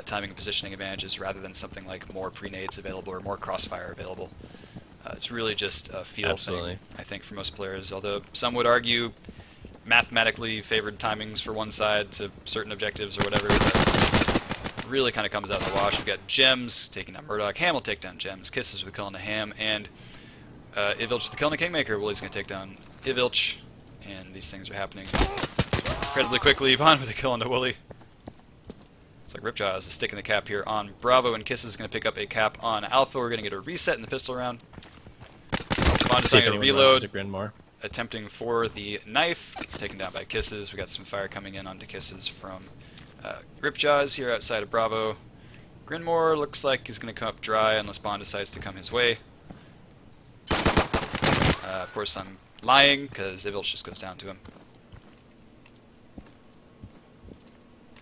timing and positioning advantages rather than something like more pre-nades available or more crossfire available. It's really just a feel thing, I think, for most players, although some would argue mathematically favored timings for one side to certain objectives or whatever. That really kind of comes out in the wash. We've got Gems taking down Murdoch. Ham will take down Gems. Kisses with a kill on the Ham. And Ivilch with the kill on the Kingmaker. Wooly's going to take down Ivilch. And these things are happening incredibly quickly. Yvonne with a kill on the Wooly. It's like Ripjaw is sticking the cap here on Bravo, and Kisses is going to pick up a cap on Alpha. We're going to get a reset in the pistol round. Yvonne deciding to reload. Attempting for the knife. It's taken down by Kisses. We got some fire coming in onto Kisses from Ripjaws here outside of Bravo. Grinmore looks like he's going to come up dry unless Bond decides to come his way. Of course, I'm lying because Ivilch just goes down to him.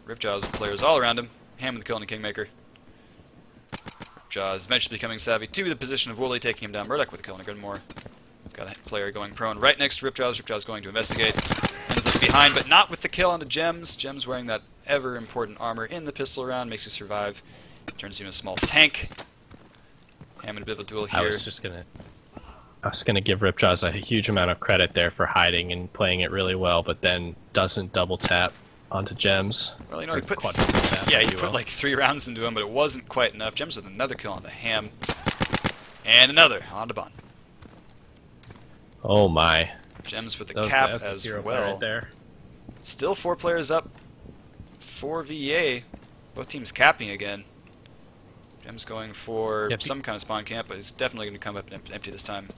Ripjaws players all around him. Ham with the kill on the Kingmaker. Ripjaws eventually becoming savvy to the position of Wooly, taking him down. Murdoch with the kill on the Grinmore. Got a player going prone right next to Ripjaws. Ripjaws going to investigate. And is left behind, but not with the kill onto Gems. Gems wearing that ever-important armor in the pistol round. Makes you survive. Turns you into a small tank. Ham in a bit of a duel here. I was gonna give Ripjaws a huge amount of credit there for hiding and playing it really well, but then doesn't double tap onto Gems. Well, you know, he put put like 3 rounds into him, but it wasn't quite enough. Gems with another kill on the Ham. And another on to Bond. Oh my. Gems with the cap as well. Right there. Still 4 players up for VEA. Both teams capping again. Gems going for some kind of spawn camp, but he's definitely going to come up empty this time.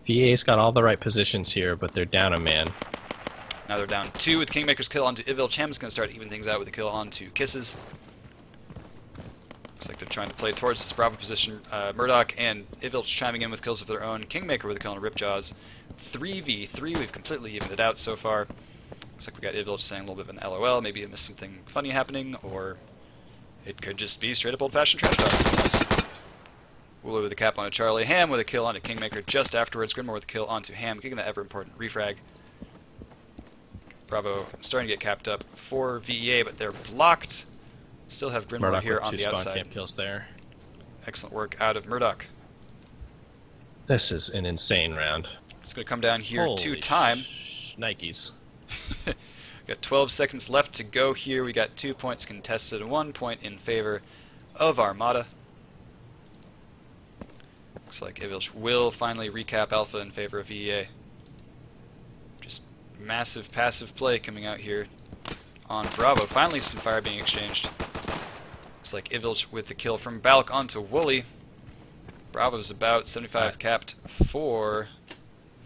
VEA's got all the right positions here, but they're down a man. Now they're down 2 with Kingmaker's kill onto Ivilch. Ham's going to start even things out with a kill onto Kisses. Looks like they're trying to play towards this Bravo position. Murdoch and Ivilch chiming in with kills of their own. Kingmaker with a kill on Ripjaws. 3v3. We've completely evened it out so far. Looks like we got Ivilch saying a little bit of an LOL. Maybe he missed something funny happening, or it could just be straight up old-fashioned trash talk. Wooly with a cap onto Charlie. Ham with a kill onto Kingmaker just afterwards. Grinmore with a kill onto Ham, getting that ever-important refrag. Bravo starting to get capped up for VEA, but they're blocked. Still have Grinmore Murdoch here with on 2 the spawn outside. camp kills there. Excellent work out of Murdoch. This is an insane round. It's going to come down here to Holy time. Nikes. Got 12 seconds left to go here. We got 2 points contested and 1 point in favor of Armada. Looks like Ivilch will finally recap Alpha in favor of VEA. Just massive passive play coming out here on Bravo. Finally some fire being exchanged. Looks like Ivilch with the kill from Balk onto Wooly. Bravo's about 75 capped for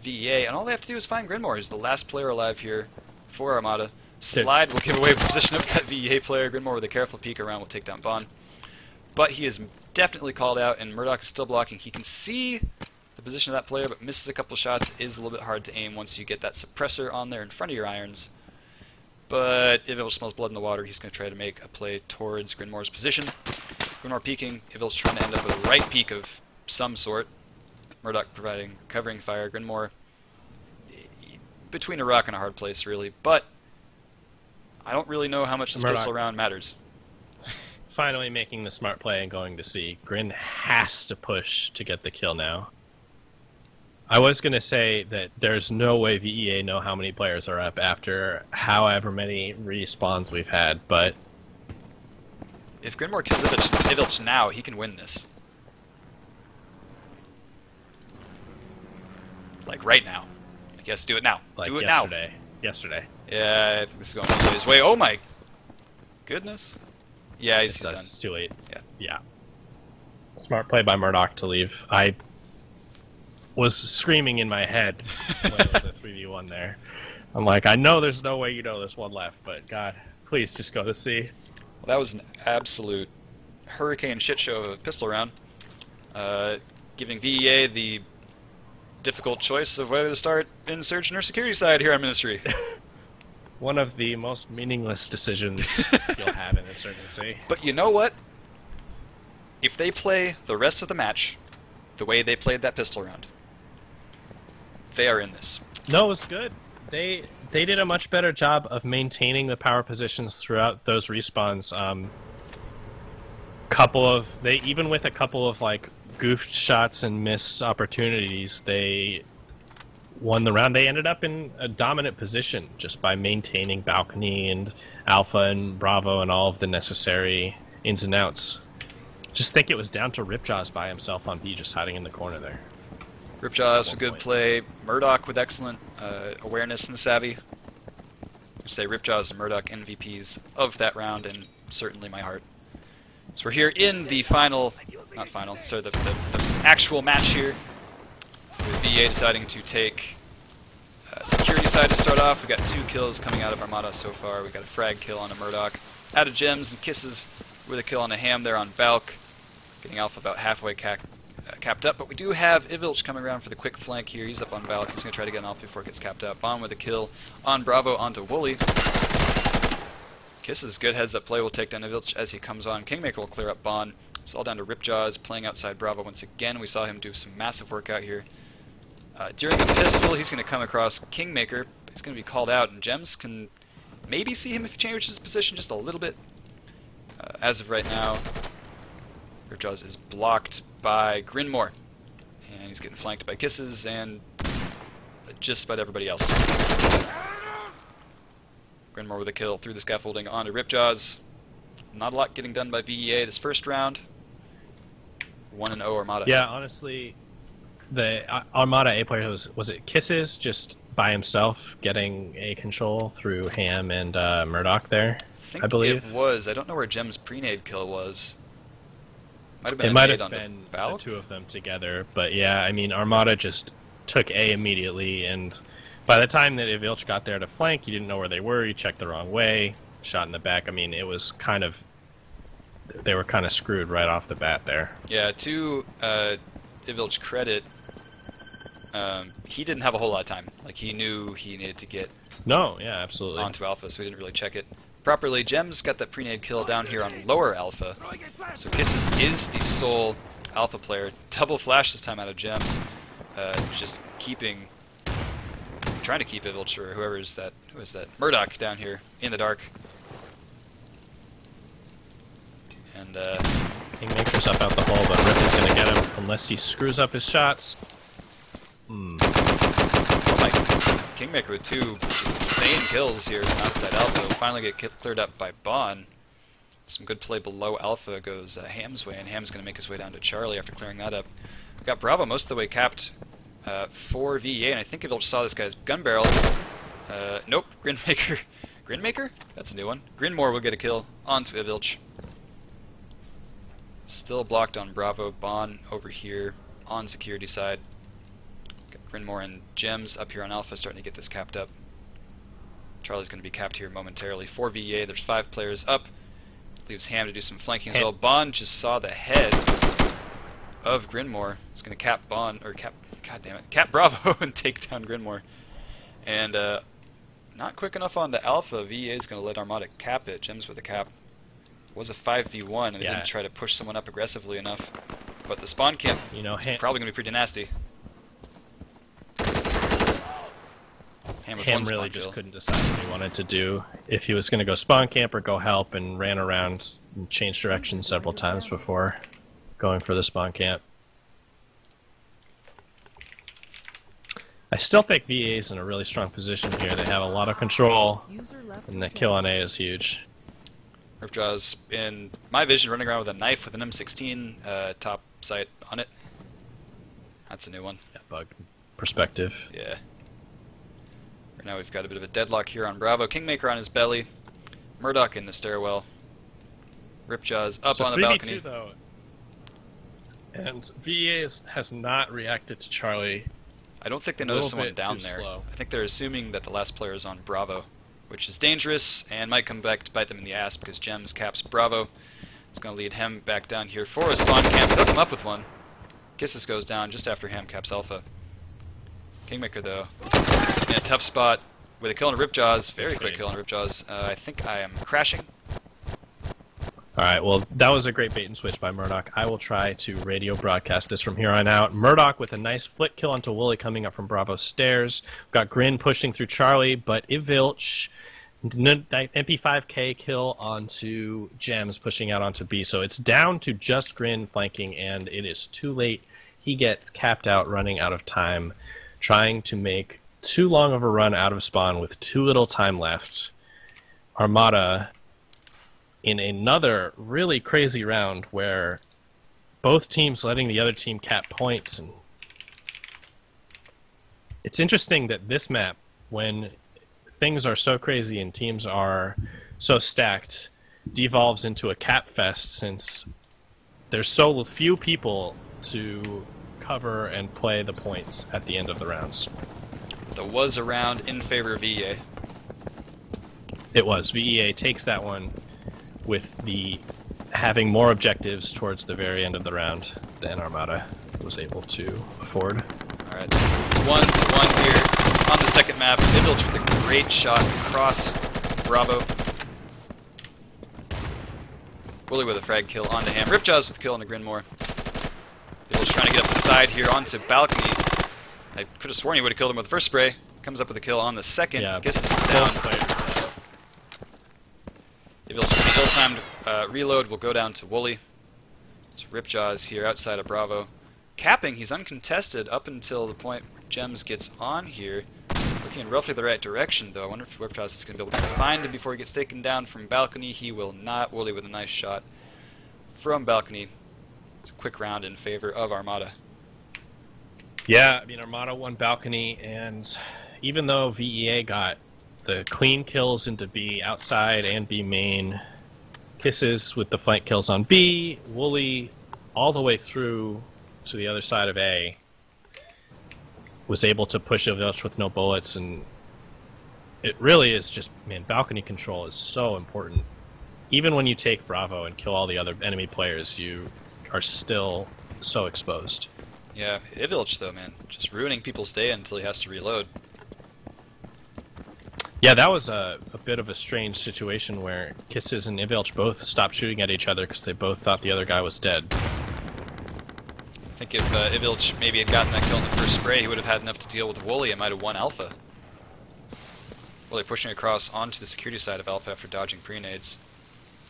VEA, and all they have to do is find Grinmore. He's the last player alive here for Armada. Slide will give away the position of that VEA player. Grinmore with a careful peek around will take down Bond. But he is definitely called out, and Murdoch is still blocking. He can see the position of that player, but misses a couple shots. It is a little bit hard to aim once you get that suppressor on there in front of your irons. But Ivilch smells blood in the water. He's going to try to make a play towards Grinmore's position. Grinmore peeking. Ivilch trying to end up with a right peek of some sort. Murdoch providing covering fire. Grinmore between a rock and a hard place, really. But I don't really know how much this pistol round matters. Finally making the smart play and going to C. Grin has to push to get the kill now. I was going to say that there's no way VEA know how many players are up after however many respawns we've had, but if Grinmore kills Ivilch now, he can win this. Like right now. Yes, do it now. like do it yesterday. now. Yesterday. Yeah, I think this is going his way. Oh my goodness. Yeah, he's done. It's too late. Yeah. Smart play by Murdoch to leave. I was screaming in my head when it was a 3v1 there. I'm like, I know there's no way you know there's one left, but God, please just go to C. Well, that was an absolute hurricane shit show of a pistol round. Giving VEA the difficult choice of whether to start insurgent or security side here on Ministry. One of the most meaningless decisions you'll have in Insurgency. But you know what? If they play the rest of the match the way they played that pistol round, they are in this. No, it was good. They did a much better job of maintaining the power positions throughout those respawns. Even with a couple of like goofed shots and missed opportunities, they won the round. They ended up in a dominant position just by maintaining balcony and alpha and bravo and all of the necessary ins and outs. Just think it was down to Ripjaws by himself on B, just hiding in the corner there. Ripjaws with good play. Murdoch with excellent awareness and savvy. I say Ripjaws and Murdoch MVPs of that round, and certainly my heart. So we're here in the final, not final, sorry, the actual match here, with VEA deciding to take security side to start off. We got 2 kills coming out of Armada so far. We got a frag kill on a Murdoch, out of gems and kisses with a kill on a Ham there on Balk, getting Alpha about halfway capped up. But we do have Ivilch coming around for the quick flank here. He's up on Balk. He's going to try to get an Alpha before it gets capped up. Bond with a kill on Bravo onto Wooly. Kisses, good heads-up play will take down Ivilch as he comes on. Kingmaker will clear up Bond. It's all down to Ripjaws playing outside Bravo once again. We saw him do some massive work out here. During the pistol, he's going to come across Kingmaker. He's going to be called out, and Gems can maybe see him if he changes his position just a little bit. As of right now, Ripjaws is blocked by Grinmore. And he's getting flanked by Kisses and just about everybody else. Grinmore with a kill through the scaffolding onto Ripjaws. Not a lot getting done by VEA this first round. 1-0 Armada. Yeah, honestly, the Armada A player was it Kisses just by himself getting A control through Ham and Murdoch there? I believe it was. I don't know where Gem's pre-nade kill was. It might have been the 2 of them together, but yeah, I mean, Armada just took A immediately, and by the time that Ivilch got there to flank, you didn't know where they were, you checked the wrong way, shot in the back. I mean, it was kind of, they were kind of screwed right off the bat there. Yeah, to Ivilch's credit, he didn't have a whole lot of time. Like, he knew he needed to get absolutely onto Alpha, so he didn't really check it properly. Gems got that pre-nade kill down here on lower Alpha, so Kisses is the sole Alpha player. Double flash this time out of Gems, just trying to keep Ivilch or who is that Murdoch down here in the dark. And Kingmaker's up out the hole, but Rip is going to get him unless he screws up his shots. Oh my, Kingmaker with 2 just insane kills here outside Alpha. Will finally get cleared up by Bon. Some good play below Alpha goes Ham's way, and Ham's going to make his way down to Charlie after clearing that up. We've got Bravo most of the way capped for VEA, and I think Evilch saw this guy's gun barrel. Nope, Grinmaker. Grinmaker? That's a new one. Grinmore will get a kill onto Evilch. Still blocked on Bravo. Bon over here on security side. Got Grinmore and Gems up here on Alpha starting to get this capped up. Charlie's going to be capped here momentarily. For VEA, there's 5 players up. Leaves Ham to do some flanking as well. Bon just saw the head of Grinmore. He's going to cap Bon, or cap, god damn it, cap Bravo and take down Grinmore. And not quick enough on the Alpha. VEA is going to let Armada cap it. Gems with a cap. It was a 5v1, and they didn't try to push someone up aggressively enough. But the spawn camp is probably going to be pretty nasty. Ham really just couldn't decide what he wanted to do. If he was going to go spawn camp or go help, and ran around and changed direction several times before going for the spawn camp. I still think VEA is in a really strong position here. They have a lot of control, and the kill on A is huge. Ripjaw's, in my vision, running around with a knife with an M16 top sight on it. That's a new one. Yeah, bug perspective. Yeah. Right now we've got a bit of a deadlock here on Bravo. Kingmaker on his belly. Murdoch in the stairwell. Ripjaw's up on the balcony. 3v2 though. And VEA has not reacted to Charlie. I don't think they noticed someone down there. I think they're assuming that the last player is on Bravo, which is dangerous and might come back to bite them in the ass because Gems caps Bravo. It's going to lead Hem back down here for a spawn camp. They'll come up with one. Kisses goes down just after Hem caps Alpha. Kingmaker, though, in a tough spot with a kill on Ripjaws. Very quick kill on Ripjaws. I think I am crashing. Alright, well, that was a great bait and switch by Murdoch. I will try to radio broadcast this from here on out. Murdoch with a nice flick kill onto Wooly coming up from Bravo's stairs. We've got Grin pushing through Charlie, but Ivilch, MP5K kill onto Gems pushing out onto B. So it's down to just Grin flanking, and it is too late. He gets capped out running out of time, trying to make too long of a run out of spawn with too little time left. Armada, in another really crazy round where both teams letting the other team cap points. And it's interesting that this map, when things are so crazy and teams are so stacked, devolves into a cap fest since there's so few people to cover and play the points at the end of the rounds. There was a round in favor of VEA. It was. VEA takes that one with the having more objectives towards the very end of the round than Armada was able to afford. Alright, so 1-1 here on the second map. Ivilch with a great shot across Bravo. Wooly with a frag kill onto Ham. Ripjaws with a kill on the Grinmore. Ivilch trying to get up the side here onto balcony. I could have sworn he would have killed him with the first spray. Comes up with a kill on the second. Yeah, Kisses is down. Ivilch's ill-timed reload will go down to Wooly. So Ripjaws here outside of Bravo. Capping, he's uncontested up until the point where Gems gets on here. Looking in roughly the right direction, though. I wonder if Ripjaws is going to be able to find him before he gets taken down from balcony. He will not. Wooly with a nice shot from balcony. It's a quick round in favor of Armada. Yeah, I mean, Armada won balcony, and even though VEA got the clean kills into B outside and B main, Kisses with the flank kills on B, Wooly all the way through to the other side of A, was able to push Ivilch with no bullets, and it really is just, man, balcony control is so important. Even when you take Bravo and kill all the other enemy players, you are still so exposed. Yeah, Ivilch though, man, just ruining people's day until he has to reload. Yeah, that was a bit of a strange situation where Kisses and Ivilch both stopped shooting at each other because they both thought the other guy was dead. I think if Ivilch maybe had gotten that kill in the first spray, he would have had enough to deal with Wooly and might have won Alpha. Wooly pushing across onto the security side of Alpha after dodging pre-nades.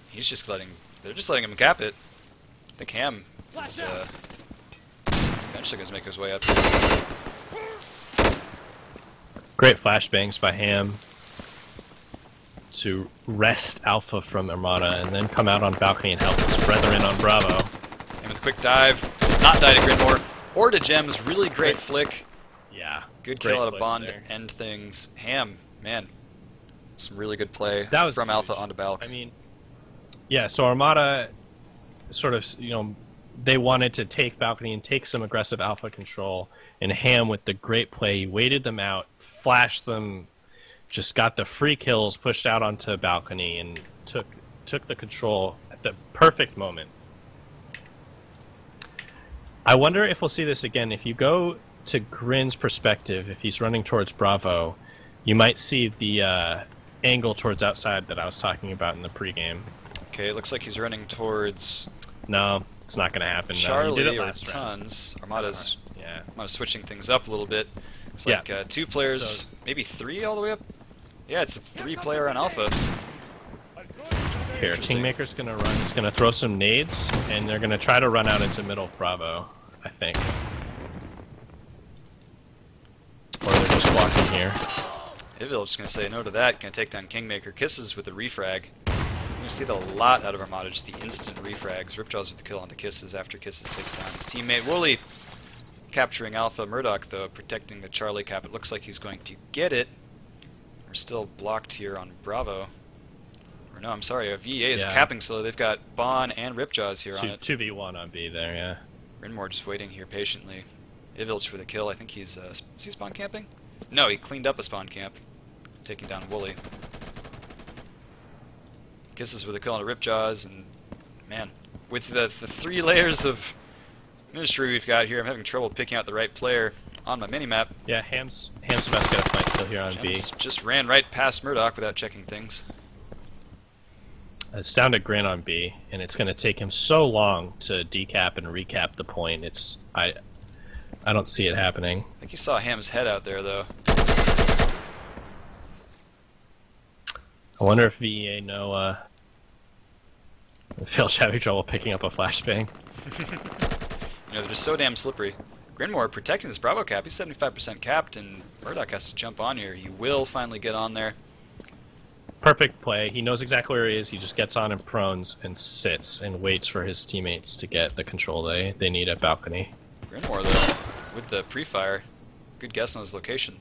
He's just letting, they're just letting him cap it. I think Ham is eventually going to make his way up here. Great flashbangs by Ham to wrest Alpha from Armada and then come out on balcony and help his brethren on Bravo. And with a quick dive, not die to Grinmore or to Gems. Really great flick. Yeah. Good great kill out of flicks Bond there. to end things. Ham, man. Some really good play That was from huge. Alpha onto Balk. I mean, yeah, so Armada sort of, you know, they wanted to take balcony and take some aggressive Alpha control, and Ham with the great play, he waited them out, flashed them, just got the free kills, pushed out onto balcony, and took the control at the perfect moment. I wonder if we'll see this again. If you go to Grin's perspective, if he's running towards Bravo, you might see the angle towards outside that I was talking about in the pregame. Okay, it looks like he's running towards No, it's not going to happen. Charlie No, he did it or last round. Tons. Armada's Yeah. switching things up a little bit. It's Yeah. like 2 players, So- maybe 3 all the way up. Yeah, it's a 3-player on Alpha. Here, Interesting. Kingmaker's going to run. He's going to throw some nades, and they're going to try to run out into middle Bravo, I think. Or they're just walking here. Ivil just going to say no to that. Going to take down Kingmaker. Kisses with a refrag. You're going to see that a lot out of Armada, just the instant refrags. Ripjaws with the kill onto Kisses after Kisses takes down his teammate. Wooly capturing Alpha. Murdoch, though, protecting the Charlie cap. It looks like he's going to get it. We're still blocked here on Bravo. Or no, I'm sorry, VEA is Yeah. capping, so they've got Bon and Ripjaws here on it. 2v1 on B there, yeah. Rinmore just waiting here patiently. Ivilch for the kill. I think he's is he spawn camping? No, he cleaned up a spawn camp, taking down Wooly. Kisses with a kill on a Ripjaws, and man, with the 3 layers of ministry we've got here, I'm having trouble picking out the right player on my minimap. Yeah, Ham's about to get a fight kill here on B. Gems just ran right past Murdoch without checking things. It's down to Grin on B, and it's going to take him so long to decap and recap the point. I don't see it happening. I think you saw Ham's head out there, though. I wonder if VEA know Phil's having trouble picking up a flashbang. You know, they're just so damn slippery. Grinmore protecting this Bravo cap. He's 75% capped, and Murdoch has to jump on here. He will finally get on there. Perfect play. He knows exactly where he is. He just gets on and prones and sits and waits for his teammates to get the control they need at balcony. Grinmore, though, with the pre-fire, good guess on his location.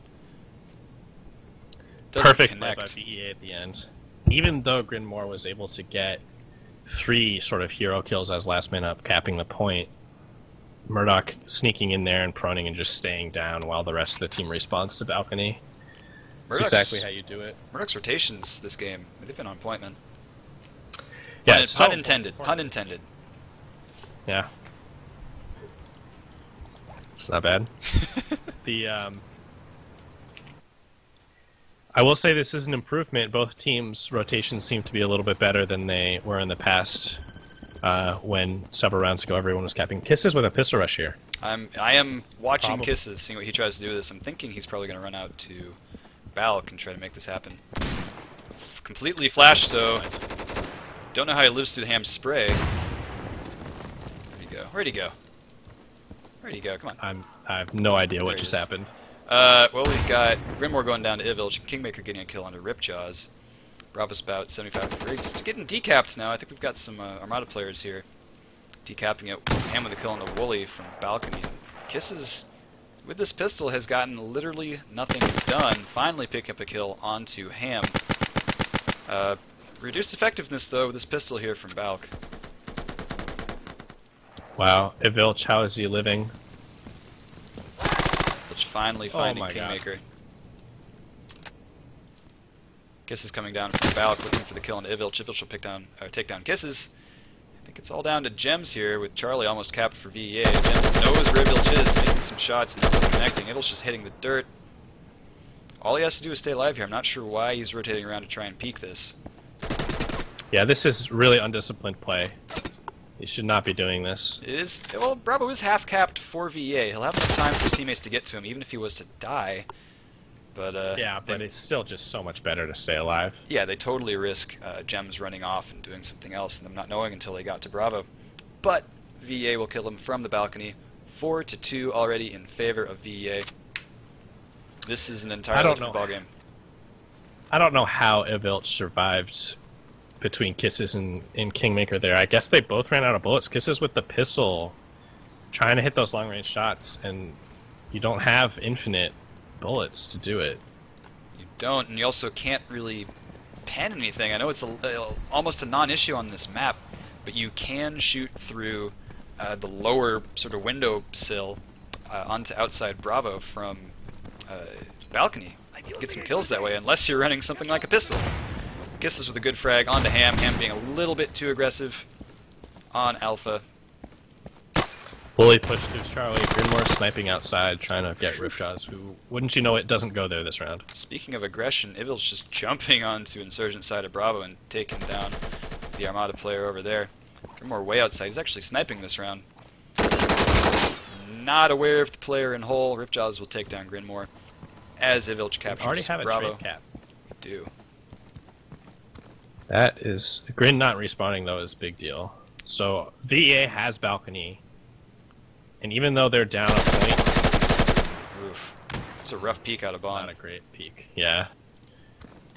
Doesn't Perfect play by connect. VEA at the end. Even though Grinmore was able to get 3 sort of hero kills as last man up, capping the point, Murdoch sneaking in there and proning and just staying down while the rest of the team responds to balcony. That's Murdoch's- exactly how you do it. Murdoch's rotations this game, they've been on point, man. Yeah, Pun, it's pun so intended. important. Pun intended. Yeah. It's not bad. I will say this is an improvement. Both teams' rotations seem to be a little bit better than they were in the past when several rounds ago everyone was capping. Kisses with a pistol rush here. I am watching Probably. Kisses, seeing what he tries to do with this. I'm thinking he's probably going to run out to Balk and try to make this happen. Completely flashed, so don't know how he lives through the Ham's spray. Where'd he go? Where'd he go? Where'd he go? Come on. I have no idea There what he just is. happened. Well, we've got Grinmore going down to Ivilch, and Kingmaker getting a kill under Ripjaws. Bravo's about 75 degrees. Getting decapped now. I think we've got some Armada players here. Decapping it. Ham with a kill on the Wooly from balcony. Kisses, with this pistol, has gotten literally nothing done. Finally picking up a kill onto Ham. Reduced effectiveness, though, with this pistol here from Balk. Wow. Ivilch, how is he living? Which finally finding my God. Kingmaker. Kisses coming down from Balk, looking for the kill on Ivilch. Ivilch will take down Kisses. I think it's all down to Gems here, with Charlie almost capped for VEA. Gems knows where Ivilch is, making some shots, never connecting. Ivilch just hitting the dirt. All he has to do is stay alive here. I'm not sure why he's rotating around to try and peek this. Yeah, this is really undisciplined play. He should not be doing this. It is, well, Bravo is half capped for VEA. He'll have enough time for his teammates to get to him, even if he was to die. But Yeah, but it's still just so much better to stay alive. yeah, they totally risk Gems running off and doing something else and them not knowing until they got to Bravo. But VEA will kill him from the balcony. 4-2 already in favor of VEA. This is an entirely different ballgame. I don't know how Evilch survived between Kisses and Kingmaker there. I guess they both ran out of bullets. Kisses with the pistol, trying to hit those long-range shots, and you don't have infinite bullets to do it. You don't, and you also can't really pen anything. I know it's almost a non-issue on this map, but you can shoot through the lower sort of window sill onto outside Bravo from balcony. Get some kills that way, unless you're running something like a pistol. Kisses with a good frag onto Ham. Ham being a little bit too aggressive on Alpha. Bully pushed through Charlie. Grinmore sniping outside, trying to get Ripjaws, who, wouldn't you know it, doesn't go there this round. Speaking of aggression, Ivil's just jumping onto Insurgent side of Bravo and taking down the Armada player over there. Grinmore way outside. He's actually sniping this round. Not aware of the player in hole. Ripjaws will take down Grinmore as Ivilch captures already have Bravo. a trade cap. We do. That is... Grin not respawning, though, is a big deal. So, VEA has balcony. And even though they're down a point... Oof. It's a rough peek out of Bond. Not a great peek, yeah.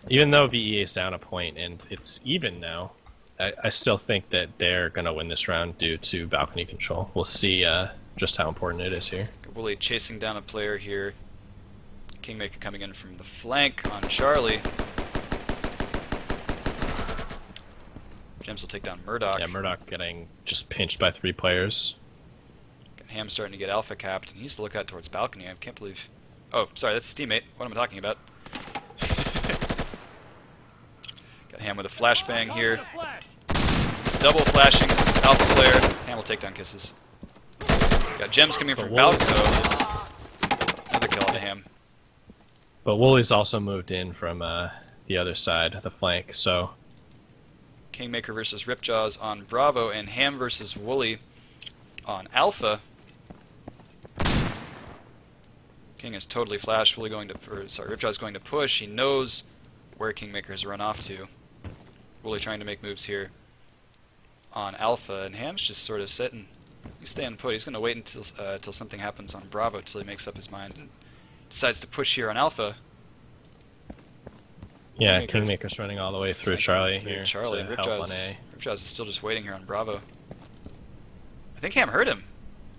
Even though VEA is down a point and it's even now, I still think that they're going to win this round due to balcony control. We'll see just how important it is here. Wooly chasing down a player here. Kingmaker coming in from the flank on Charlie. Gems will take down Murdoch. Yeah, Murdoch getting just pinched by 3 players. Ham starting to get alpha capped. He needs to look out towards balcony. I can't believe... Oh, sorry, that's his teammate. What am I talking about? Got Ham with a flashbang here. Double flashing alpha player. Ham will take down Kisses. Got Gems coming in from balcony. Another kill onto Ham. But Wooly's also moved in from the other side, the flank, so... Kingmaker versus Ripjaws on Bravo, and Ham versus Wooly on Alpha. King is totally flashed. Wooly going to... Ripjaws going to push. He knows where Kingmaker has run off to. Wooly trying to make moves here on Alpha, and Ham's just sort of sitting. He's staying put. He's going to wait until something happens on Bravo, till he makes up his mind and decides to push here on Alpha. Yeah, Kingmaker's running all the way through Charlie here. Charlie and Ripjaws is still just waiting here on Bravo. I think Ham heard him.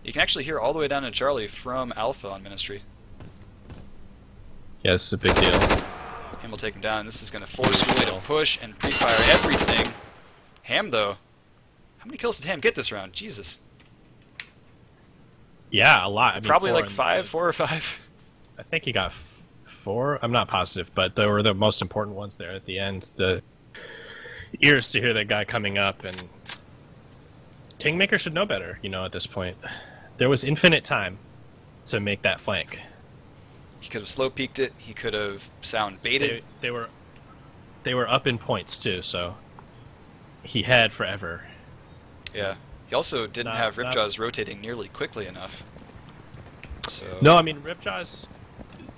You can actually hear all the way down to Charlie from Alpha on Ministry. Yeah, this is a big deal. Ham will take him down. This is going to force Wooly to push and pre-fire everything. Ham, though. How many kills did Ham get this round? Jesus. Yeah, a lot. I mean, probably like 4 or 5. I think he got 4. I'm not positive, but they were the most important ones there at the end. The ears to hear that guy coming up, and Kingmaker should know better, you know, at this point. There was infinite time to make that flank. He could have slow peeked it. He could have sound baited. They were up in points too, so he had forever. Yeah. He also didn't have Ripjaws rotating nearly quickly enough. So no, I mean Ripjaws,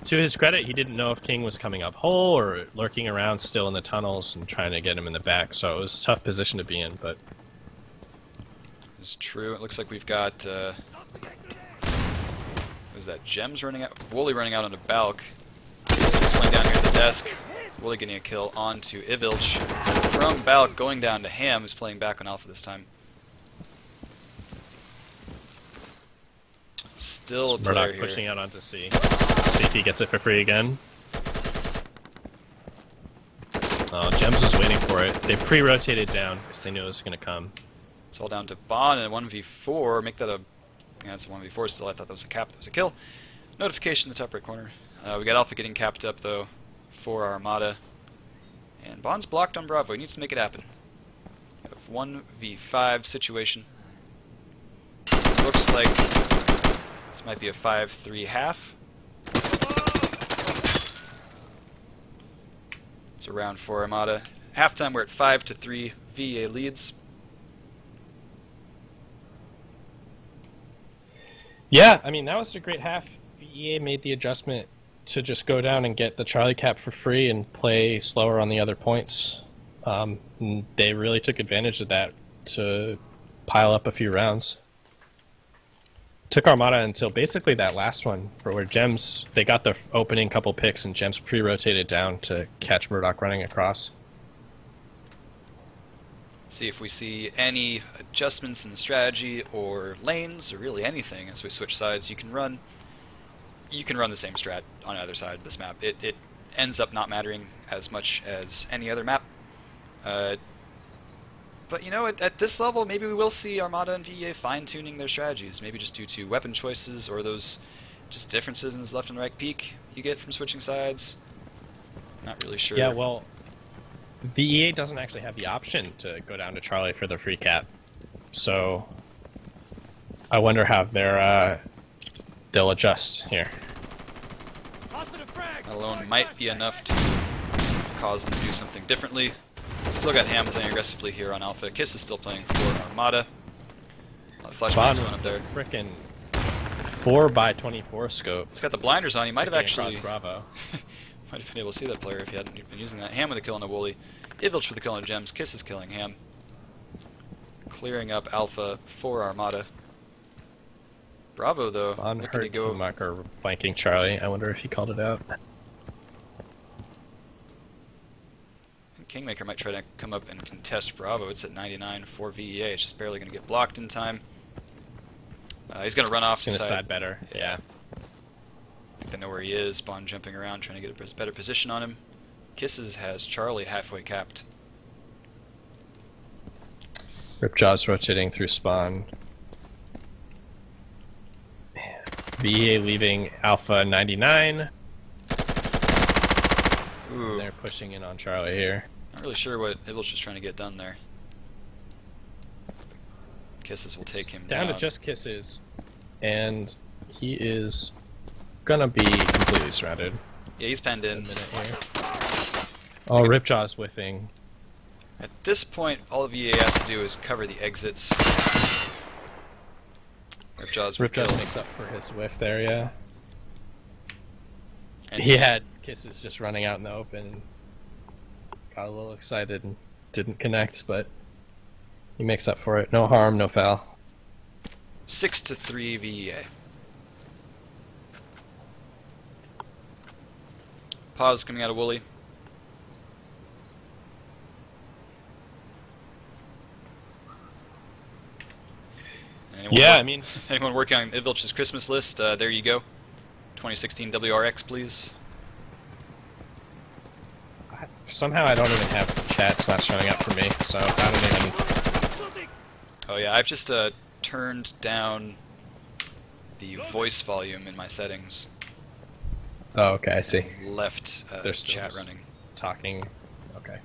to his credit, he didn't know if King was coming up hole or lurking around still in the tunnels and trying to get him in the back, so it was a tough position to be in, but... It's true. It looks like we've got... what is that? Gems running out? Wooly running out on a balk. He's playing down here at the desk. Wooly getting a kill onto Ivilch. From balk going down to Ham, who's playing back on Alpha this time. Still a player Murdoch here. pushing out onto C. See if he gets it for free again. Oh, Gems was waiting for it. They pre-rotated down because they knew it was going to come. It's all down to Bond and a 1v4. Make that a... Yeah, it's a 1v4 still. I thought that was a cap. That was a kill. Notification in the top right corner. We got Alpha getting capped up, though, for our Armada. And Bond's blocked on Bravo. He needs to make it happen. We have 1v5 situation. Looks like this might be a 5-3 half. It's a round for Armada. Halftime, we're at 5-3. VEA leads. Yeah, I mean, that was a great half. VEA made the adjustment to just go down and get the Charlie cap for free and play slower on the other points. They really took advantage of that to pile up a few rounds. took Armada until basically that last one, for where Gems, they got the opening couple picks and Gems pre-rotated down to catch Murdoch running across. See if we see any adjustments in the strategy or lanes or really anything as we switch sides. You can run the same strat on either side of this map. It ends up not mattering as much as any other map. But you know, at this level, maybe we will see Armada and VEA fine-tuning their strategies, maybe just due to weapon choices or those just differences in the left and right peak you get from switching sides. Not really sure. Yeah, well, VEA doesn't actually have the option to go down to Charlie for the free cap, so I wonder how they'll adjust here. That alone might be enough to cause them to do something differently. Still got Ham playing aggressively here on Alpha. Kiss is still playing for Armada. A lot of flashbangs going up there. Frickin' 4x24 scope. He's got the blinders on. He might have actually Bravo. might have been able to see that player if he hadn't been using that. Ham with a kill on a Wooly. Ivilch with a kill on Gems. Kiss is killing Ham. Clearing up Alpha for Armada. Bravo though. On looking to go. marker flanking Charlie. I wonder if he called it out. Kingmaker might try to come up and contest Bravo. It's at 99 for VEA. It's just barely going to get blocked in time. He's going to run off to the side better. Yeah. They know where he is. Spawn jumping around, trying to get a better position on him. Kisses has Charlie halfway capped. Ripjaw's rotating through spawn. VEA leaving Alpha 99. Ooh. They're pushing in on Charlie here. Not really sure what Ivilch is trying to get done there. Kisses will take him down. Down to just Kisses, and he is gonna be completely surrounded. Yeah, he's penned in. A minute here. Oh, Ripjaw's whiffing. At this point, all VEA has to do is cover the exits. Ripjaw makes up for his whiff there, yeah. And he had Kisses just running out in the open. Got a little excited and didn't connect, but he makes up for it. No harm, no foul. 6-3 VEA. Pause coming out of Wooly. Anyone working on Ivilch's Christmas list, there you go. 2016 WRX, please. Somehow I don't even have chat's not showing up for me, so I don't even... Oh yeah, I've just turned down the voice volume in my settings. Oh, okay, I see. Left There's chat running. Talking. Okay.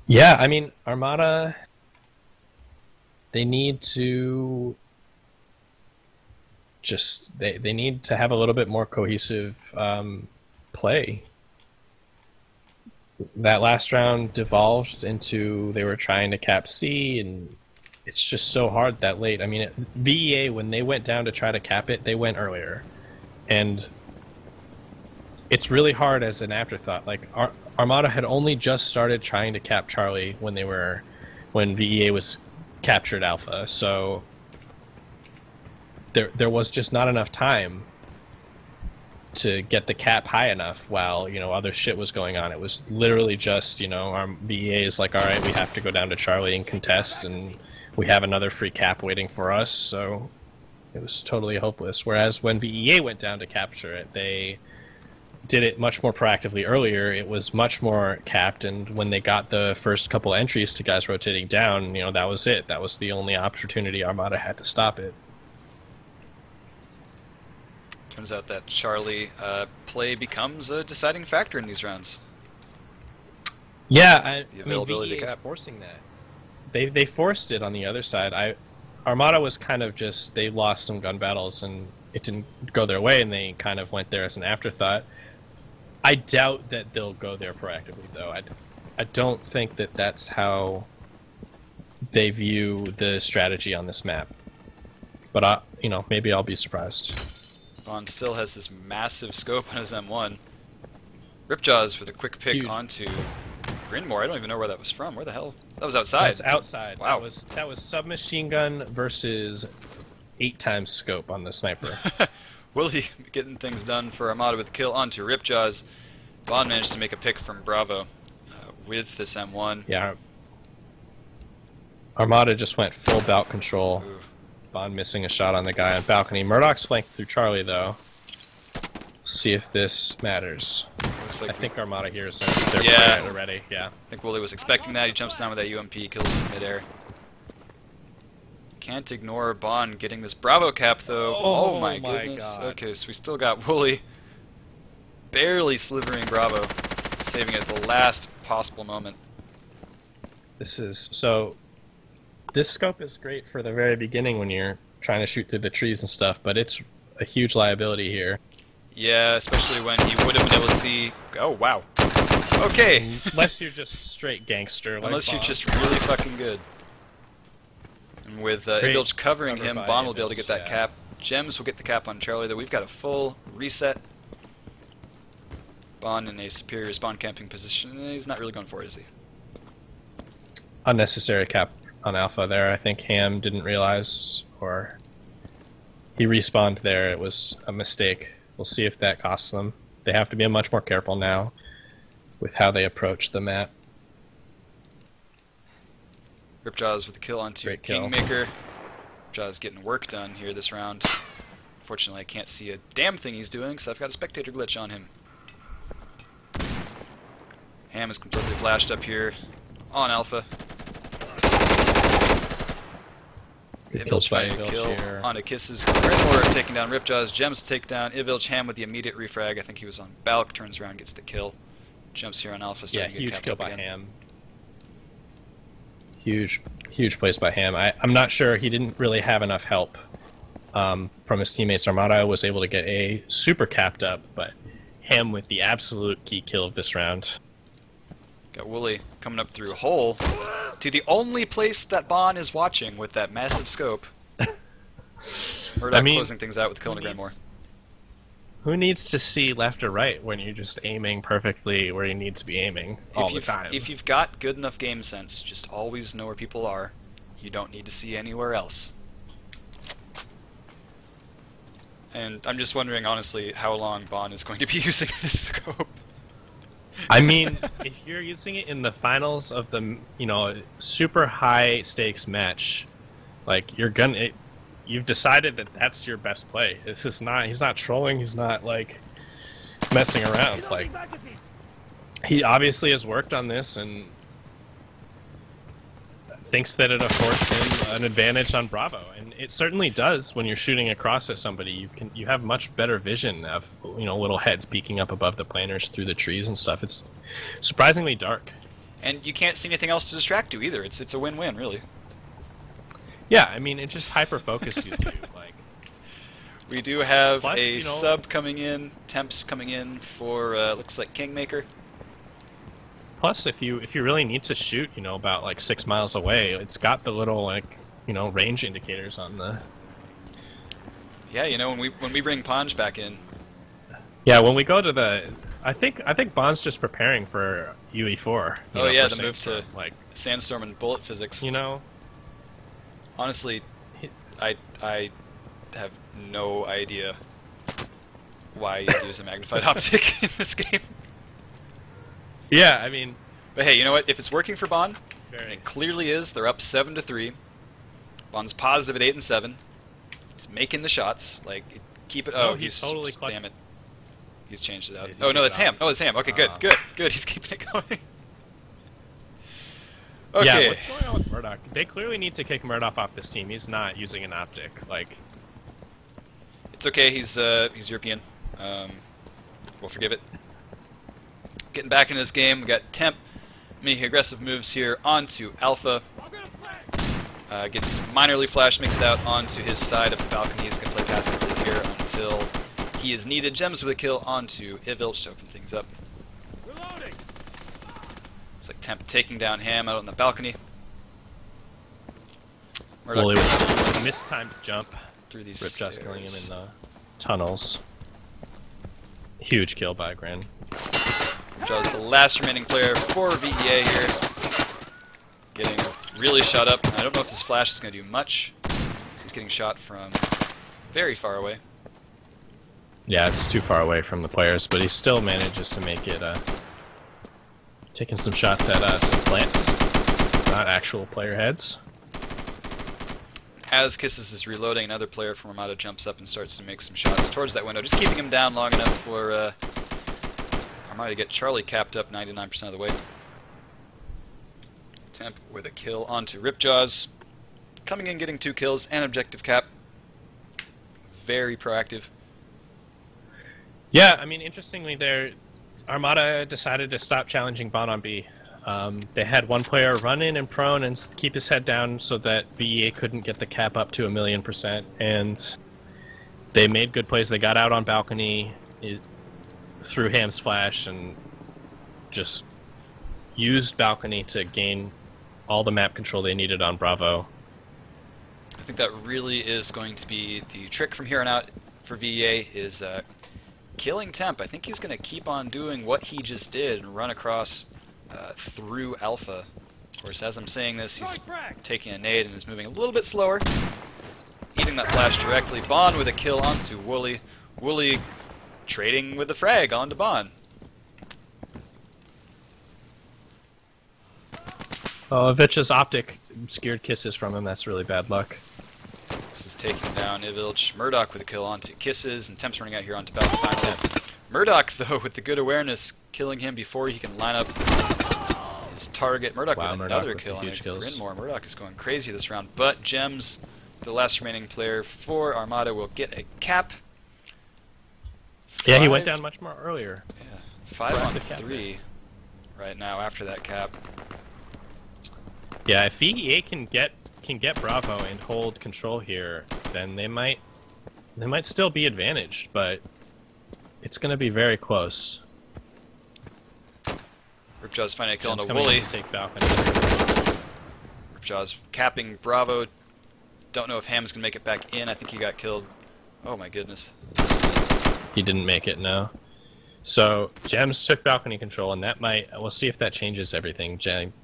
Yeah, I mean, Armada, they need to just, they need to have a little bit more cohesive play. That last round devolved into they were trying to cap C, and it's just so hard that late. I mean, VEA, when they went down to try to cap it, they went earlier. And it's really hard as an afterthought. Like, Armada had only just started trying to cap Charlie when VEA was captured Alpha, so there was just not enough time to get the cap high enough while, you know, other shit was going on. It was literally just, you know, our VEA is like, alright, we have to go down to Charlie and contest, and we have another free cap waiting for us, so it was totally hopeless. Whereas when VEA went down to capture it, they did it much more proactively earlier. It was much more capped, and when they got the first couple entries to guys rotating down, you know, that was it. That was the only opportunity Armada had to stop it. Turns out that Charlie play becomes a deciding factor in these rounds. Yeah, the availability VEA to is cap. forcing that. They forced it on the other side. Armada was kind of just, they lost some gun battles and it didn't go their way, and they kind of went there as an afterthought. I doubt that they'll go there proactively, though. I don't think that that's how they view the strategy on this map. But you know, maybe I'll be surprised. Bond still has this massive scope on his M1. Ripjaws with a quick pick Huge. onto Grinmore, I don't even know where that was from. Where the hell? That was outside. That's outside. Wow. That was submachine gun versus 8 times scope on the sniper. Willie getting things done for Armada with the kill onto Ripjaws. Bond managed to make a pick from Bravo with this M1. Yeah. Armada just went full bout control. Ooh. Bond missing a shot on the guy on balcony. Murdoch's flanked through Charlie, though. See if this matters. Looks like I think Armada here is their Yeah. already. Yeah. I think Willie was expecting that. He jumps down with that UMP, kills him in midair. Can't ignore Bond getting this Bravo cap, though. Oh my my goodness. God. Okay, so we still got Wooly barely slivering Bravo, saving it at the last possible moment. This scope is great for the very beginning when you're trying to shoot through the trees and stuff, but it's a huge liability here. Yeah, especially when he would have been able to see... Oh, wow. Okay. Unless you're just straight gangster. Like Unless you're Bond. just really fucking good. And with Ivilch covering cover him, by Bond will be able to get Ivilch, that yeah. cap. Gems will get the cap on Charlie, though. We've got a full reset. Bond in a superior spawn camping position. He's not really going for it, is he? Unnecessary cap on Alpha there. I think Ham didn't realize, or he respawned there. It was a mistake. We'll see if that costs them. They have to be much more careful now with how they approach the map. Ripjaws with the kill onto Great kill. Kingmaker. Ripjaws getting work done here this round. Fortunately, I can't see a damn thing he's doing because I've got a spectator glitch on him. Ham is completely flashed up here on Alpha. Good kills by trying to Ivilch kill here. onto Kisses. Grimor taking down Ripjaws. Gems take down Ivilch. Ham with the immediate refrag. I think he was on Balk. Turns around, gets the kill. Jumps here on Alpha. Yeah, Starting to get huge capped kill up by again. Ham. Huge place by Ham. I'm not sure, he didn't really have enough help from his teammates. Armada was able to get a super capped up, but Ham with the absolute key kill of this round. Got Wooly coming up through a hole to the only place that Bond is watching with that massive scope. Murdoch closing things out with the kill on Granmore. Who needs to see left or right when you're just aiming perfectly where you need to be aiming all the time? If you've got good enough game sense, just always know where people are. You don't need to see anywhere else. And I'm just wondering, honestly, how long Bond is going to be using this scope. I mean, if you're using it in the finals of the, super high stakes match, like you've decided that that's your best play. It's just not. He's not trolling. He's not like messing around. Like he obviously has worked on this and thinks that it affords him an advantage on Bravo, and it certainly does. When you're shooting across at somebody, you have much better vision of little heads peeking up above the planers through the trees and stuff. It's surprisingly dark, and you can't see anything else to distract you either. It's a win-win, really. Yeah, I mean, it just hyper focuses you. Like we do have plus, a sub coming in, temps coming in for looks like Kingmaker. Plus, if you really need to shoot, about like 6 miles away, it's got the little range indicators on the. Yeah, when we bring Ponge back in. Yeah, when we go to the, I think Bond's just preparing for UE4. Oh yeah, for the move Sandstorm. to like Sandstorm and bullet physics. Honestly, I have no idea why you use a magnified optic in this game. Yeah, I mean, but hey, you know what? If it's working for Bond, and very. it clearly is. They're up 7-3. Bond's positive at 8 and 7. He's making the shots. Like, keep it. Oh, he's totally clutch. Damn it. He's changed it out. Did he Oh no, take that's it Ham. off? Oh, it's Ham. Okay, good. He's keeping it going. Okay. Yeah, what's going on with Murdoch? They clearly need to kick Murdoch off this team. He's not using an optic. Like, it's okay. He's European. We'll forgive it. Getting back into this game, we got Temp making aggressive moves here onto Alpha. Gets minorly flash mixed out onto his side of the balcony. He's going to play passively here until he is needed. Gems with a kill onto Ivilch to open things up. Reloading. It's like Temp taking down Ham out on the balcony. Murdoch Wooly getting with those a mistimed jump. through these Rip just stairs. killing him in the tunnels. Huge kill by Grin. Ripjaw's the last remaining player for VEA here. Getting really shot up. I don't know if this flash is going to do much. He's getting shot from very far away. Yeah, it's too far away from the players, but he still manages to make it, taking some shots at some plants, not actual player heads. As Kisses is reloading, another player from Armada jumps up and starts to make some shots towards that window, just keeping him down long enough for Armada to get Charlie capped up 99% of the way. Temp with a kill onto Ripjaws. Coming in, getting 2 kills and objective cap. Very proactive. Yeah, I mean, interestingly there, Armada decided to stop challenging Bon on B. They had one player run in and prone and keep his head down so that VEA couldn't get the cap up to 1,000,000%, and they made good plays. They got out on balcony through Ham's flash and just used balcony to gain all the map control they needed on Bravo. I think that really is going to be the trick from here on out for VEA, is killing Temp. I think he's going to keep on doing what he just did and run across through Alpha. Of course, as I'm saying this, he's taking a nade and is moving a little bit slower. Eating that flash directly. Bon with a kill onto Wooly. Wooly trading with the frag onto Bon. Oh, Vitch's optic obscured Kisses from him. That's really bad luck. This is taking down Ivilch. Murdoch with a kill onto Kisses, and Temp's running out here onto Balcony finally. Murdoch, though, with the good awareness, killing him before he can line up his target. Murdoch with another kill on Grinmore. Murdoch is going crazy this round, but Gems, the last remaining player for Armada, will get a cap. Yeah, he went down much more earlier. Yeah, 5 on 3 right now after that cap. Yeah, if VEA can get Bravo and hold control here, then they might still be advantaged, but it's going to be very close. Ripjaw's finding a kill on Wooly. Ripjaw's capping Bravo. Don't know if Ham's going to make it back in. I think he got killed. Oh my goodness. He didn't make it, no. So, Gems took balcony control, and we'll see if that changes everything.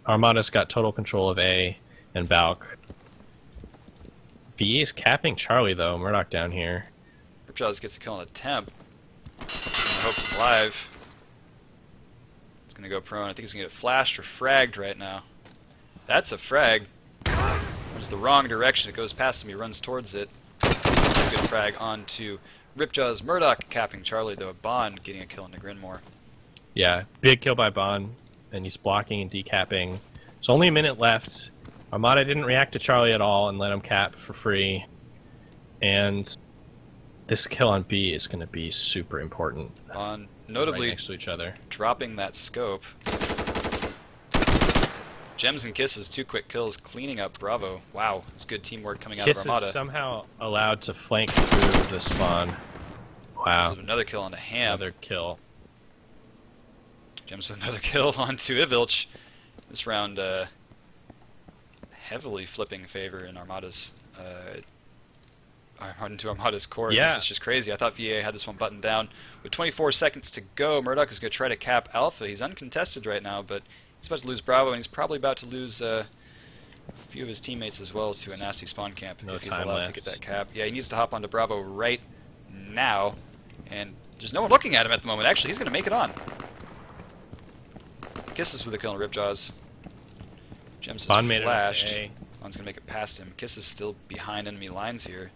Armada's got total control of A and Valk. VE is capping Charlie, though. Murdoch down here. Ripjaws gets a kill on a Temp. Hope's alive. It's going to go prone. I think he's going to get flashed or fragged right now. That's a frag. Runs the wrong direction. It goes past him. He runs towards it. Good frag onto Ripjaws. Murdoch capping Charlie, though. Bond getting a kill on the Grinmore. Yeah, big kill by Bond, and he's blocking and decapping. There's only a minute left. Armada didn't react to Charlie at all and let him cap for free. And this kill on B is going to be super important. On notably right next to each other, dropping that scope. Gems and Kisses, 2 quick kills, cleaning up Bravo. Wow, it's good teamwork coming out of Armada. Kisses somehow allowed to flank through the spawn. Wow. This is another kill on a Ham. Another kill. Gems with another kill onto Ivilch. This round heavily flipping favor in Armada's into Armada's core. Yeah. This is just crazy. I thought VA had this one buttoned down. With 24 seconds to go, Murdoch is going to try to cap Alpha. He's uncontested right now, but he's about to lose Bravo, and he's probably about to lose a few of his teammates as well to a nasty spawn camp if he's allowed to get that cap. Yeah, he needs to hop onto Bravo right now, and there's no one looking at him at the moment. Actually, he's going to make it on. Kisses with a kill on Ripjaws. Gems is flashed. Bon's going to make it past him. Kiss is still behind enemy lines here.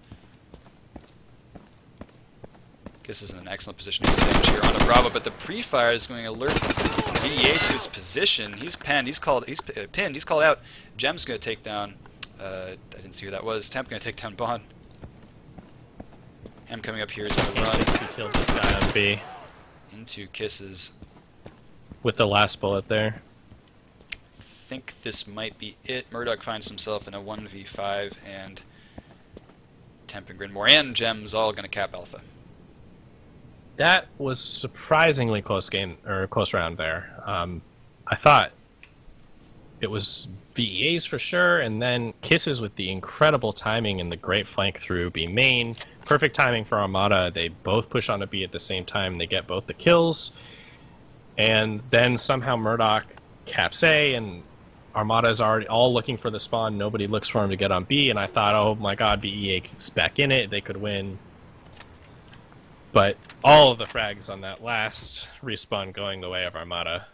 Kiss is in an excellent position to damage here onto Bravo, but the pre-fire is going to alert VEA to his position. He's pinned. He's called out. Gem's going to take down. I didn't see who that was. Temp going to take down Bon. Ham coming up here is going to run. He killed this guy on B into Kisses. With the last bullet there. I think this might be it. Murdoch finds himself in a 1v5, and Temp and Grinmore and Gems all going to cap Alpha. That was surprisingly close game, or close round there. I thought it was VEA's for sure, and then Kisses with the incredible timing and the great flank through B main. Perfect timing for Armada. They both push on a B at the same time. They get both the kills. And then somehow Murdoch caps A, and Armada's already all looking for the spawn. Nobody looks for him to get on B, and I thought, oh my god, VEA is back in it. They could win. But all of the frags on that last respawn going the way of Armada.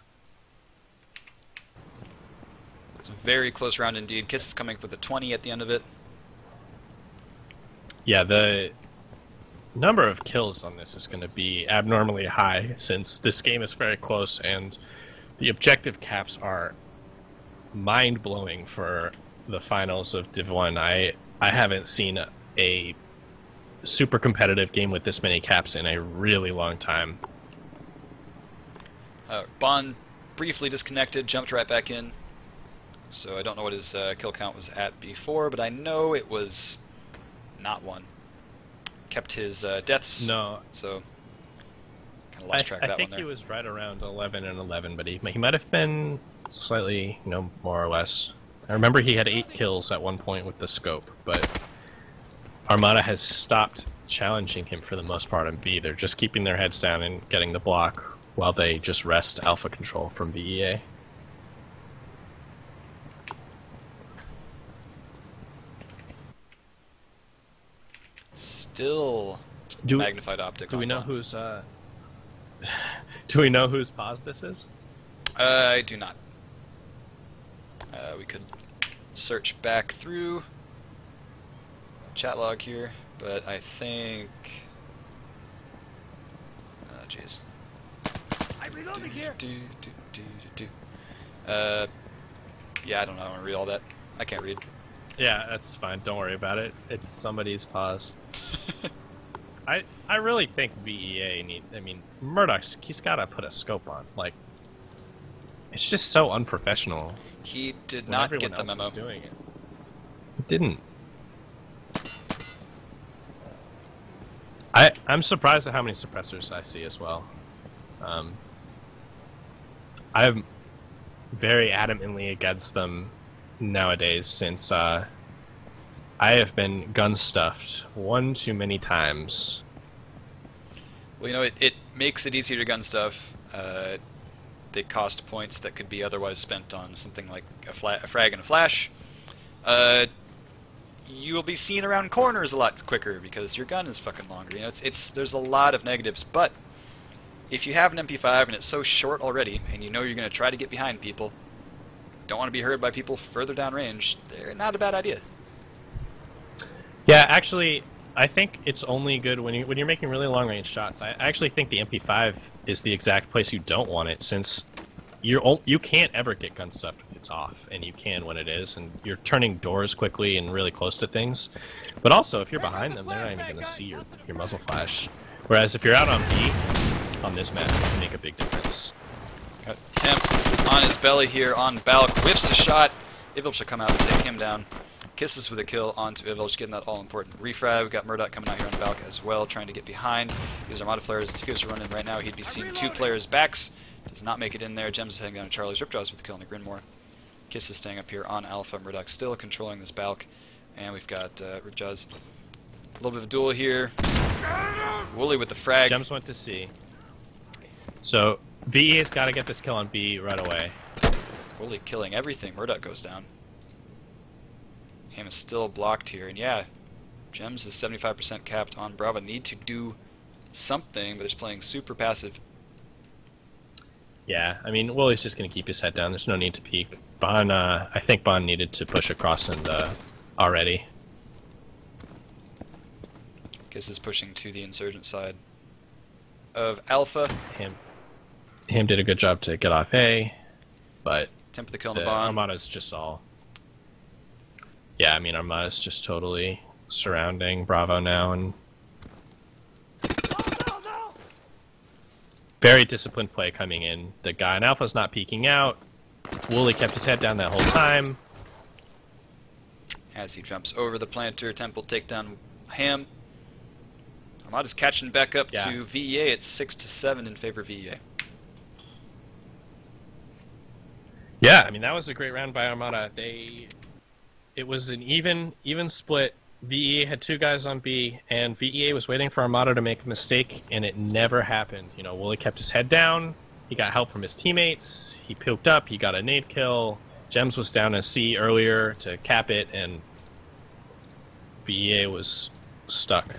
It's a very close round indeed. Kiss is coming up with a 20 at the end of it. Yeah, the number of kills on this is going to be abnormally high since this game is very close and the objective caps are mind-blowing for the finals of Div 1. I haven't seen a super competitive game with this many caps in a really long time. Bond briefly disconnected, jumped right back in. So I don't know what his kill count was at before, but I know it was not one. Kept his deaths. No. So kind of lost track of that one there. I think he was right around 11 and 11, but he might have been slightly, more or less. I remember he had 8 kills at one point with the scope, but Armada has stopped challenging him for the most part on B. They're just keeping their heads down and getting the block while they just wrest alpha control from VEA. Still magnified optics. Do we know whose do we know whose pause this is? I do not. We could search back through chat log here, but I think. Oh, jeez. I'm reloading here. Yeah, I don't know. I want to read all that. I can't read. Yeah, that's fine. Don't worry about it. It's somebody's paused. I really think VEA Murdoch's, he's got to put a scope on. Like, it's just so unprofessional. He did not get the memo. Doing it. He didn't. I'm surprised at how many suppressors I see as well. I'm very adamantly against them nowadays since I have been gun stuffed one too many times. Well, it makes it easier to gun stuff. They cost points that could be otherwise spent on something like a frag and a flash. You'll be seen around corners a lot quicker because your gun is fucking longer. There's a lot of negatives, but if you have an MP5 and it's so short already, and you know you're going to try to get behind people, don't want to be heard by people further down range, they're not a bad idea. Yeah, actually, I think it's only good when you're making really long range shots. I actually think the MP5 is the exact place you don't want it, since you can't ever get gun stuffed if it's off, and you can when it is, and you're turning doors quickly and really close to things. But also, if you're behind them, they're not even going to see your muzzle flash. Whereas if you're out on B, on this map, it can make a big difference. Got Temp on his belly here on Balk, whiffs a shot. Ivil should come out and take him down. Kisses with a kill onto Ivil, getting that all-important refrag. We've got Murdoch coming out here on Balk as well, trying to get behind. These Armada players, if he was to run in right now, he'd be seeing 2 players' backs. Does not make it in there. Gems is heading down to Charlie's Ripjaws with the kill on the Grinmore. Kiss is staying up here on Alpha. Murdoch still controlling this Balk. And we've got Ripjaws. A little bit of a duel here. Wooly with the frag. Gems went to C. So VEA's got to get this kill on B right away. Wooly killing everything. Murdoch goes down. Ham is still blocked here. And yeah, Gems is 75% capped on Bravo. Need to do something, but it's playing super passive. Yeah, I mean, Wooly's just going to keep his head down. There's no need to peek. Bond, I think Bond needed to push across and already. Kiss is pushing to the insurgent side of Alpha. Ham did a good job to get off A, but Temp the kill on the Bond. Armada's just all... Yeah, I mean, Armada's just totally surrounding Bravo now, and... Very disciplined play coming in. The guy in Alpha's not peeking out. Wooly kept his head down that whole time. As he jumps over the planter, Temple take down Ham. Armada's catching back up to VEA. It's 6-7 in favor of VEA. Yeah, I mean, that was a great round by Armada. It was an even split. VEA had 2 guys on B, and VEA was waiting for Armada to make a mistake, and it never happened. Wooly kept his head down, He got help from his teammates. He puked up. He got a nade kill. Gems was down a C earlier to cap it, and VEA was stuck.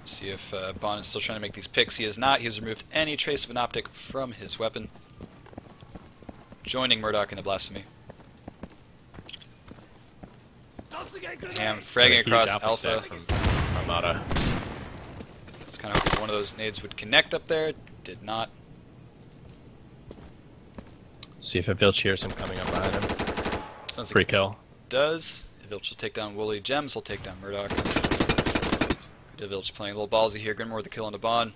See if Bond is still trying to make these picks. He is not. He has removed any trace of an optic from his weapon. Joining Murdoch in the blasphemy. Ham fragging across Alpha. From Armada. It's kind of hoping one of those nades would connect up there. Did not. See if Vilch hears him coming up behind him. Sounds Free like kill. Does. Vilch will take down Wooly. Gems will take down Murdoch. Vilch playing a little ballsy here. Grinmore with the kill on the Bond.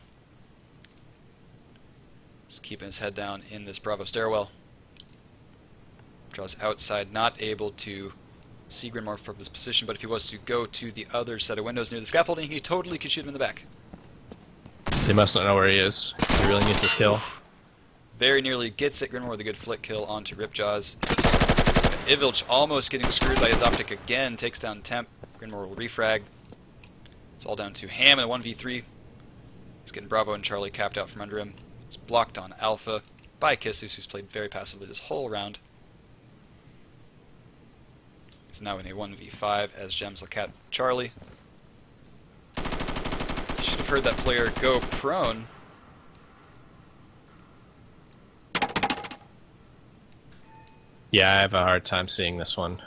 Just keeping his head down in this Bravo stairwell. Draws outside, not able to see Grinmore from this position, but if he was to go to the other set of windows near the scaffolding, he totally could shoot him in the back. They must not know where he is. He really needs his kill. Very nearly gets it. Grinmore with a good flick kill onto Ripjaws. Ivilch almost getting screwed by his optic again. Takes down Temp. Grinmore will refrag. It's all down to Ham in a 1v3. He's getting Bravo and Charlie capped out from under him. It's blocked on Alpha by Kissus, who's played very passively this whole round. He's now in a 1v5 as Gems will cap Charlie. Should have heard that player go prone. Yeah, I have a hard time seeing this one.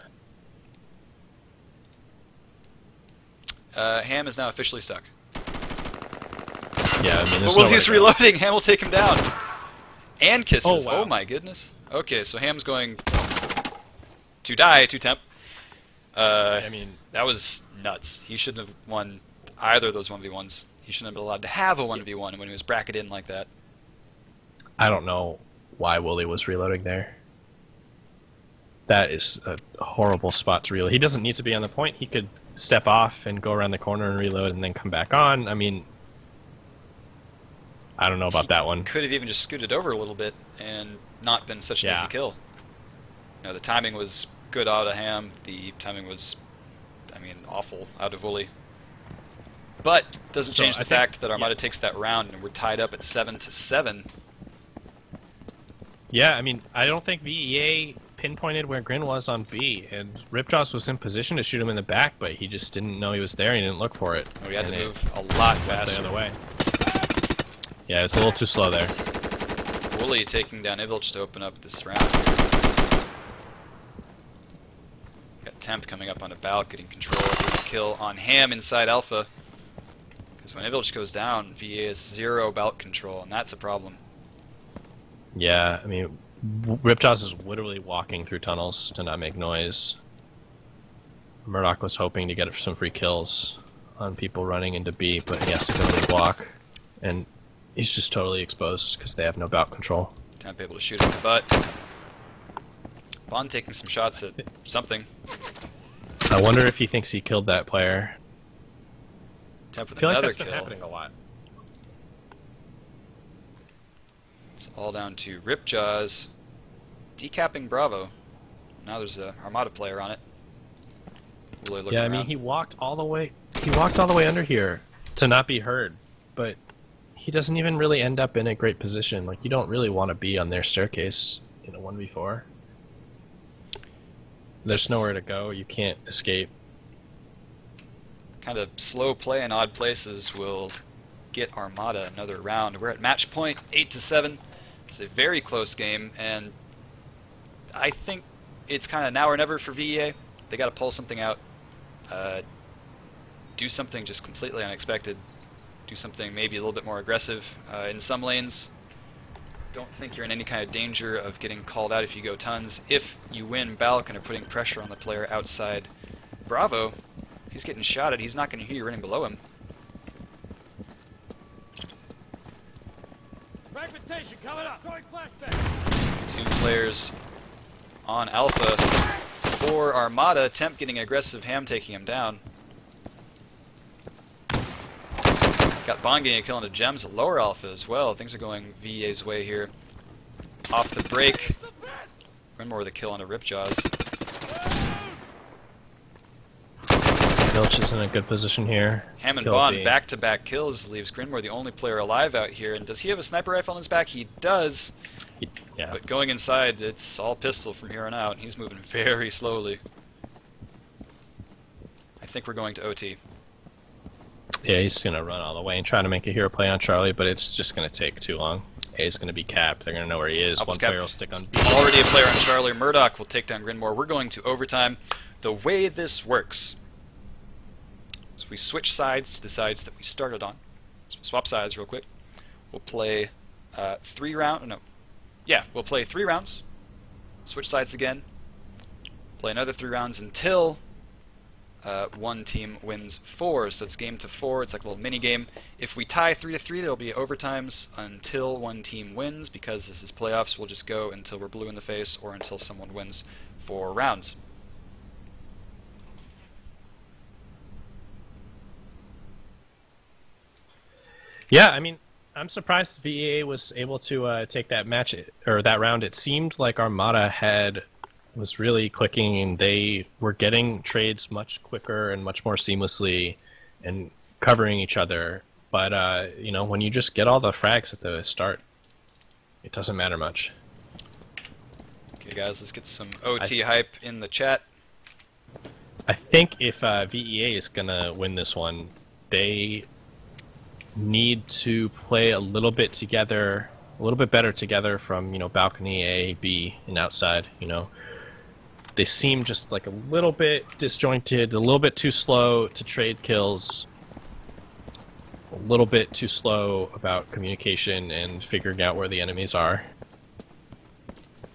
Ham is now officially stuck. Yeah, I mean, But while he's reloading, Ham will take him down. And Kisses. Oh, wow. Oh my goodness. Okay, so Ham's going to die to Temp. I mean, that was nuts. He shouldn't have won either of those 1v1s. He shouldn't have been allowed to have a 1v1 when he was bracketed in like that. I don't know why Wooly was reloading there. That is a horrible spot to reload. He doesn't need to be on the point. He could step off and go around the corner and reload and then come back on. I mean, I don't know about that one. Could have even just scooted over a little bit and not been such an easy kill. You know, the timing was good out of Ham. The timing was, I mean, awful out of Wooly. But doesn't change the fact that Armada takes that round and we're tied up at 7-7. Yeah, I mean, I don't think VEA pinpointed where Grin was on B, and Ripjaws was in position to shoot him in the back, but he just didn't know he was there and he didn't look for it. We had to move a lot faster. The other way. Yeah, it's a little too slow there. Wooly taking down Ivilch to open up this round. Got Temp coming up on a Balk, getting control of the kill on Ham inside Alpha. Because when Ivilch goes down, VA has 0 Balk control, and that's a problem. Yeah, I mean, Ripjaws is literally walking through tunnels to not make noise. Murdoch was hoping to get some free kills on people running into B, but he has to go lead walk. And he's just totally exposed because they have no bout control. Temp able to shoot him in the butt. Bond taking some shots at something. I wonder if he thinks he killed that player. Temp with I feel another like that's kill. been happening a lot. It's all down to Ripjaws decapping Bravo. Now there's a Armada player on it. Really Yeah, I mean, he walked all the way. He walked all the way under here to not be heard, but he doesn't even really end up in a great position. Like, you don't really want to be on their staircase in a 1v4. There's nowhere to go. You can't escape. Kind of slow play in odd places will get Armada another round. We're at match point, 8-7. It's a very close game, and I think it's kind of now or never for VEA. They got to pull something out, do something just completely unexpected, do something maybe a little bit more aggressive in some lanes. Don't think you're in any kind of danger of getting called out if you go tons. If you win Balk and are putting pressure on the player outside Bravo, he's getting shot at. He's not going to hear you running below him. Fragmentation coming up. Throwing flashback. 2 players on Alpha for Armada. Temp getting aggressive, Ham taking him down. Got Bond getting a kill into Gems at lower Alpha as well. Things are going VEA's way here. Off the break. One more with a kill onto Ripjaws. Vilch is in a good position here. Ham and Bond back-to-back kills leaves Grinmore the only player alive out here. And does he have a sniper rifle on his back? He does. Yeah. But going inside, it's all pistol from here on out. He's moving very slowly. I think we're going to OT. Yeah, he's going to run all the way and try to make a hero play on Charlie, but it's just going to take too long. A is going to be capped. They're going to know where he is. One player will stick on B. Already a player on Charlie. Murdoch will take down Grinmore. We're going to overtime. The way this works is we switch sides to the sides that we started on. So we'll swap sides real quick. We'll play 3 rounds. No. Yeah, we'll play 3 rounds. Switch sides again. Play another 3 rounds until one team wins 4, so it's game to 4. It's like a little mini game. If we tie 3-3, there'll be overtimes until one team wins. Because this is playoffs, we'll just go until we're blue in the face or until someone wins 4 rounds. Yeah, I mean, I'm surprised VEA was able to take that match or that round. It seemed like Armada was really clicking, and they were getting trades much quicker and much more seamlessly and covering each other. But, you know, when you just get all the frags at the start, it doesn't matter much. Okay, guys, let's get some OT hype in the chat. I think if VEA is going to win this one, they need to play a little bit together, a little bit better together from, you know, balcony A, B, and outside, you know. They seem just like a little bit disjointed, a little bit too slow to trade kills, a little bit too slow about communication and figuring out where the enemies are.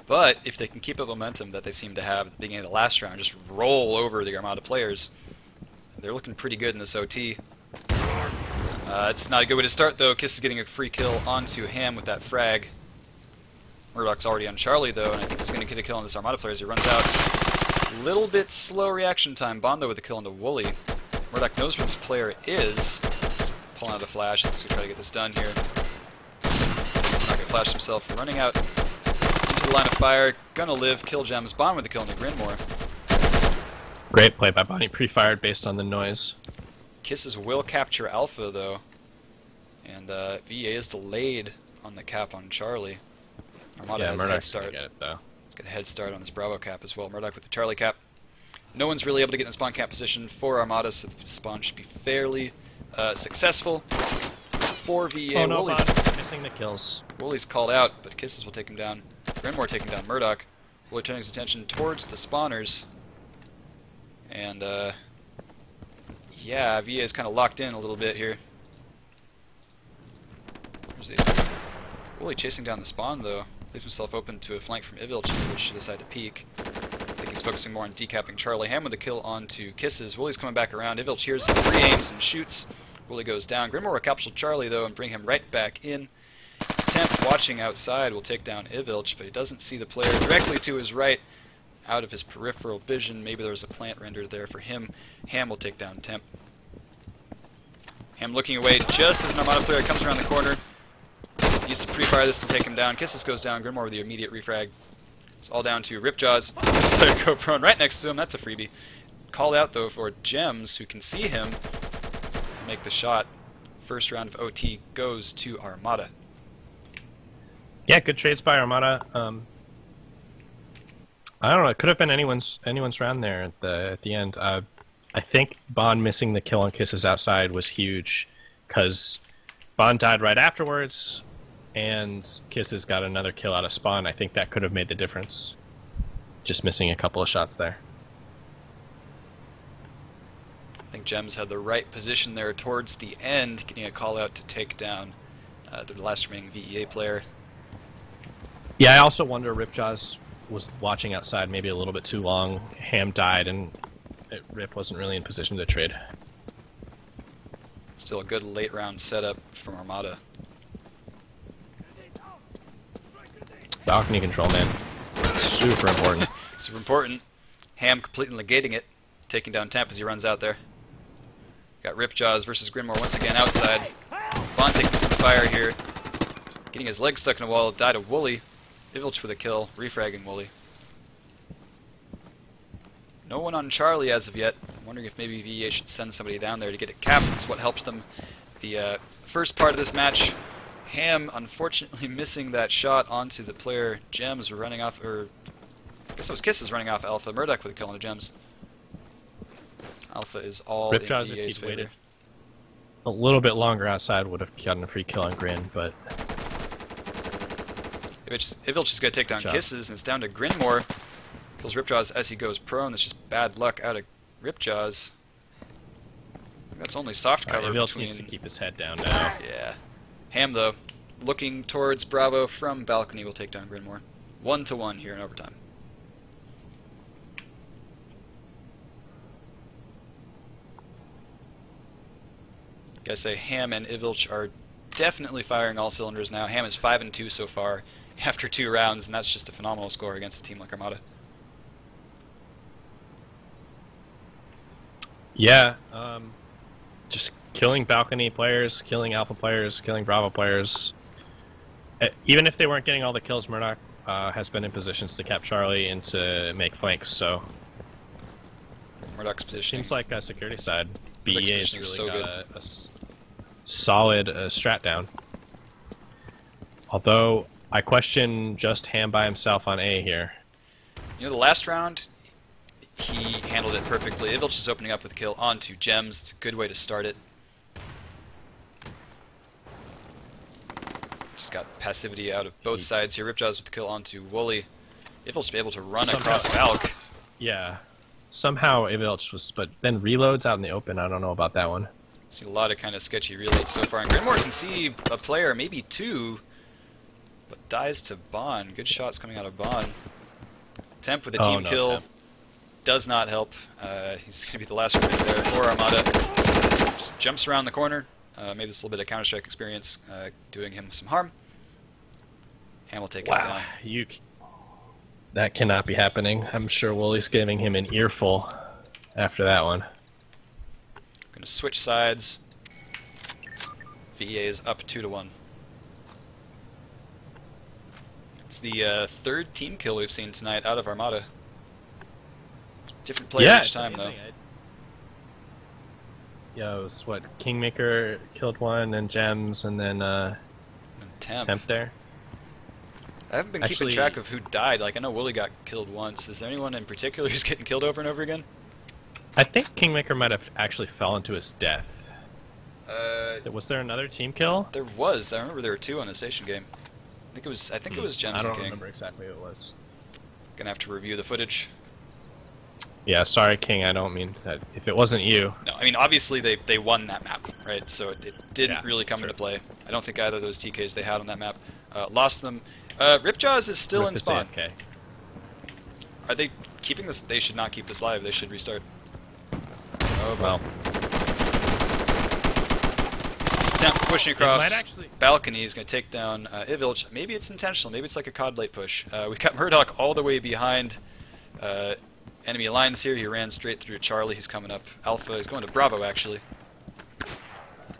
But if they can keep up momentum that they seem to have at the beginning of the last round, just roll over the Armada players, they're looking pretty good in this OT. It's not a good way to start, though. Kiss is getting a free kill onto Ham with that frag. Murdoch's already on Charlie, though, and I think he's going to get a kill on this Armada player as he runs out. A little bit slow reaction time. Bond, though, with a kill onto Wooly. Murdoch knows where this player is. Pulling out the flash. He's going to try to get this done here. He's not going to flash himself. Running out into the line of fire. Gonna live. Kill gems. Bond with the kill onto Grinmore. Great play by Bonnie. Pre-fired based on the noise. Kisses will capture Alpha, though. And VEA is delayed on the cap on Charlie. Armada has a head start. Get it, though. Let's get a head start on this Bravo cap as well. Murdoch with the Charlie cap. No one's really able to get in the spawn cap position for Armada, so the spawn should be fairly successful for VEA. Oh no, Bond missing the kills. Wooly's called out, but Kisses will take him down. Grinmore taking down Murdoch. Wooly turning his attention towards the spawners. And, yeah, VEA is kind of locked in a little bit here. Where's he? Wooly chasing down the spawn, though. Leaves himself open to a flank from Ivilch, which should decide to peek. I think he's focusing more on decapping Charlie. Ham with the kill onto Kisses. Wooly's coming back around. Ivilch hears 3 aims and shoots. Wooly goes down. Grinmore will capture Charlie, though, and bring him right back in. Temp, watching outside, will take down Ivilch, but he doesn't see the player directly to his right. Out of his peripheral vision. Maybe there was a plant rendered there for him. Ham will take down Temp. Ham looking away just as an Armada player comes around the corner. He used to pre-fire this to take him down. Kisses goes down. Grinmore with the immediate refrag. It's all down to Ripjaws. Player go prone right next to him. That's a freebie. Called out, though, for Gems, who can see him make the shot. First round of OT goes to Armada. Yeah, good trades by Armada. I don't know. It could have been anyone's round there at the end. I think Bond missing the kill on Kisses outside was huge because Bond died right afterwards, and Kisses got another kill out of spawn. I think that could have made the difference. Just missing a couple of shots there. I think Gems had the right position there towards the end, getting a call out to take down the last remaining VEA player. Yeah, I also wonder Ripjaws was watching outside maybe a little bit too long. Ham died, and Rip wasn't really in position to trade. Still a good late round setup from Armada. Balcony control, man. Super important. Super important. Ham completely negating it, taking down Temp as he runs out there. Got Ripjaws versus Grinmore once again outside. Bond taking some fire here. Getting his leg stuck in a wall, died of Wooly. Ivilch with a kill, refragging Wooly. No one on Charlie as of yet. wondering if maybe VEA should send somebody down there to get it capped. That's what helped them the first part of this match. Ham, unfortunately, missing that shot onto the player. Gems running off, or I guess it was Kisses running off Alpha. Murdoch with a kill on the Gems. Alpha is all in Ripjaws, if VEA's he'd favor. waited a little bit longer outside, would have gotten a free kill on Grin, but Ivilch is going to take down Kisses, and it's down to Grinmore. Kills Ripjaws as he goes prone. That's just bad luck out of Ripjaws. That's only soft cover Ivilch between... needs to keep his head down now. Yeah. Ham, though, looking towards Bravo from balcony, will take down Grinmore. 1-1 here in overtime. Gotta say, Ham and Ivilch are definitely firing all cylinders now. Ham is 5-2 so far after 2 rounds, and that's just a phenomenal score against a team like Armada. Yeah, just killing balcony players, killing alpha players, killing Bravo players. Even if they weren't getting all the kills, Murdoch has been in positions to cap Charlie and to make flanks, so Murdoch's position seems like a security side. VEA has really so got a solid strat down. Although I question just Ham by himself on A here. You know, the last round, he handled it perfectly. Ivilch is opening up with a kill onto Gems. It's a good way to start it. Just got passivity out of both sides here. Ripjaws with the kill onto Wooly. Ivilch be able to run across Valk. Yeah. Somehow Ivilch was, but then reloads out in the open. I don't know about that one. See a lot of kind of sketchy reloads so far. And Grinmore can see a player, maybe 2, but dies to Bond. Good shots coming out of Bond. Temp with a team kill. Temp does not help. He's going to be the last one there for Armada. Just jumps around the corner. Maybe this little bit of Counter-Strike experience doing him some harm. Ham will take it down. That cannot be happening. I'm sure Wooly's giving him an earful after that one. Going to switch sides. VEA is up 2-1. It's the third team kill we've seen tonight out of Armada. Different player each time, though. Yeah, it was what, Kingmaker killed one, and Gems, and then Temp there. I haven't been keeping track of who died. Like, I know Wooly got killed once. Is there anyone in particular who's getting killed over and over again? I think Kingmaker might have actually fallen to his death. Was there another team kill? There was. I remember there were 2 on the station game. I think it was Gems and King. I don't remember exactly who it was. Gonna have to review the footage. Yeah, sorry, King. I don't mean that. If it wasn't you. No, I mean, obviously they won that map, right? So it didn't really come into play. I don't think either of those TKs they had on that map lost them. Ripjaws is still in spawn. Okay. Are they keeping this? They should not keep this live. They should restart. Oh, well. Now, pushing across balcony is going to take down Ivilch. Maybe it's intentional. Maybe it's like a COD late push. We've got Murdoch all the way behind enemy lines here. He ran straight through Charlie. He's coming up Alpha. He's going to Bravo, actually.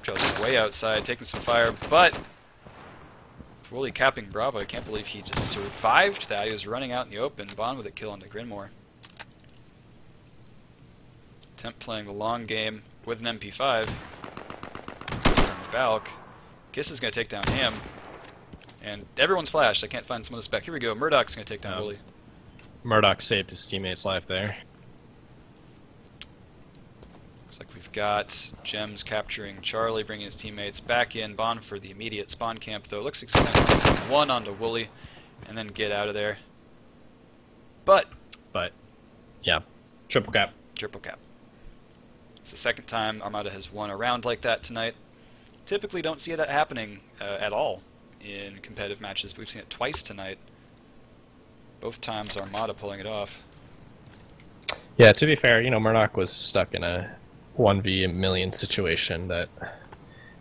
Ripjaws way outside, taking some fire, but Wooly capping Bravo. I can't believe he just survived that. He was running out in the open. Bond with a kill onto Grinmore. Temp playing the long game with an MP5. Valk. Kiss is going to take down Ham. And everyone's flashed. I can't find some of the spec. Here we go. Murdoch's going to take down Wooly. Murdoch saved his teammate's life there. Looks like we've got Gems capturing Charlie, bringing his teammates back in. Bond for the immediate spawn camp, though. Looks like he's going to one onto Wooly and then get out of there. But, yeah, triple cap. Triple cap. It's the second time Armada has won a round like that tonight. Typically don't see that happening at all in competitive matches, but we've seen it twice tonight. Both times Armada pulling it off. Yeah, to be fair, you know, Murdoch was stuck in a 1v1,000,000 situation that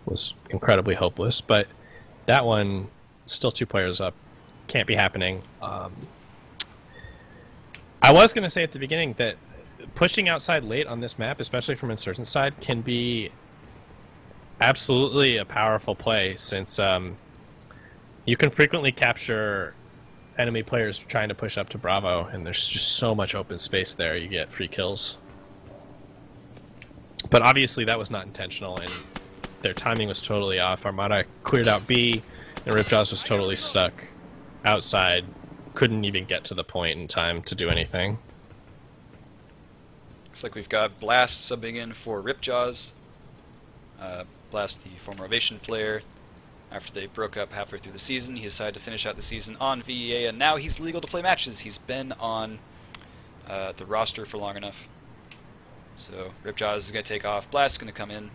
was incredibly hopeless, but that one, still 2 players up, can't be happening. I was going to say at the beginning that pushing outside late on this map, especially from Insurgent side, can be absolutely a powerful play, since you can frequently capture enemy players trying to push up to Bravo, and there's just so much open space there, you get free kills. But obviously that was not intentional, and their timing was totally off. Armada cleared out B, and Ripjaws was totally stuck outside. Couldn't even get to the point in time to do anything. Looks like we've got Blast subbing in for Ripjaws. Blast, the former Ovation player. After they broke up halfway through the season, he decided to finish out the season on VEA, and now he's legal to play matches. He's been on the roster for long enough. So Ripjaws is going to take off. Blast is going to come in.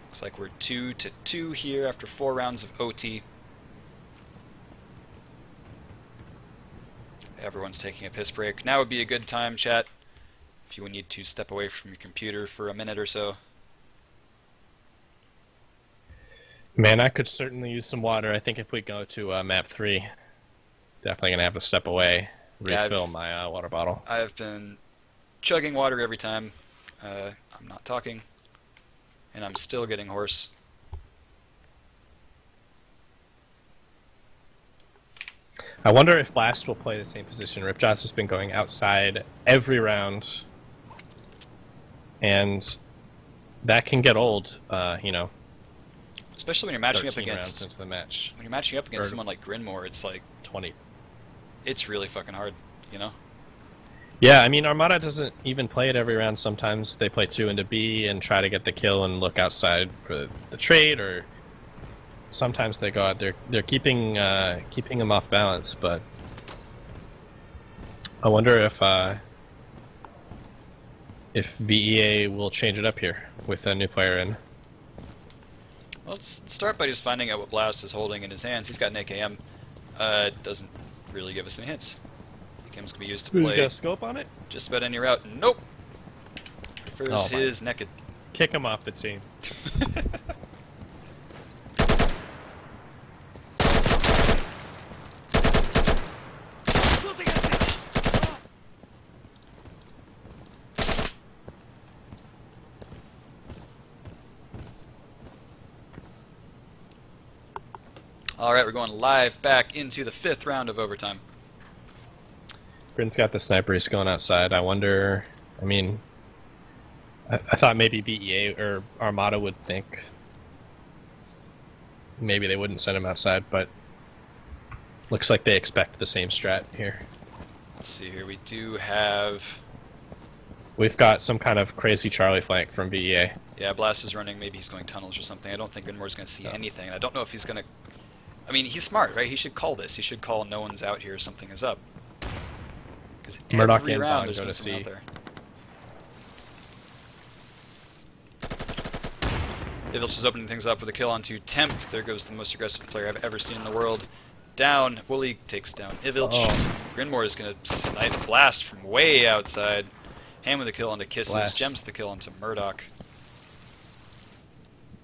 Looks like we're 2-2 here after 4 rounds of OT. Everyone's taking a piss break. Now would be a good time, chat, if you would need to step away from your computer for a minute or so. Man, I could certainly use some water. I think if we go to map 3, definitely going to have to step away, refill my water bottle. I've been chugging water every time. I'm not talking, and I'm still getting hoarse. I wonder if Blast will play the same position. Ripjaws has been going outside every round, and that can get old, you know. Especially when you're matching up 13 rounds against into the match. when you're matching up against someone like Grinmore, it's like 20. It's really fucking hard, you know. Yeah, I mean, Armada doesn't even play it every round. Sometimes they play 2 into B and try to get the kill and look outside for the trade, or sometimes they go out. They're keeping them off balance, but I wonder if VEA will change it up here with a new player in. Well, let's start by just finding out what Blast is holding in his hands. He's got an AKM. Doesn't really give us any hints. AKM's gonna be used to play. You got a scope on it? Just about any route. Nope. Prefers his naked. Kick him off the team. Alright, we're going live back into the 5th round of overtime. Grin's got the sniper. He's going outside. I wonder... I mean... I thought maybe VEA or Armada would think maybe they wouldn't send him outside, but looks like they expect the same strat here. Let's see here. We do have... We've got some kind of crazy Charlie flank from VEA. Yeah, Blast is running. Maybe he's going tunnels or something. I don't think Grinmore's going to see anything. I don't know if he's going to... I mean, he's smart, right? He should call this. He should call no one's out here, something is up. Because every round there's going to be someone out there. Ivilch is opening things up with a kill onto Temp. There goes the most aggressive player I've ever seen in the world. Down. Wooly takes down Ivilch. Oh. Grinmore is going to snipe Blast from way outside. Ham with a kill onto Kisses. Blast. Gems with the kill onto Murdoch.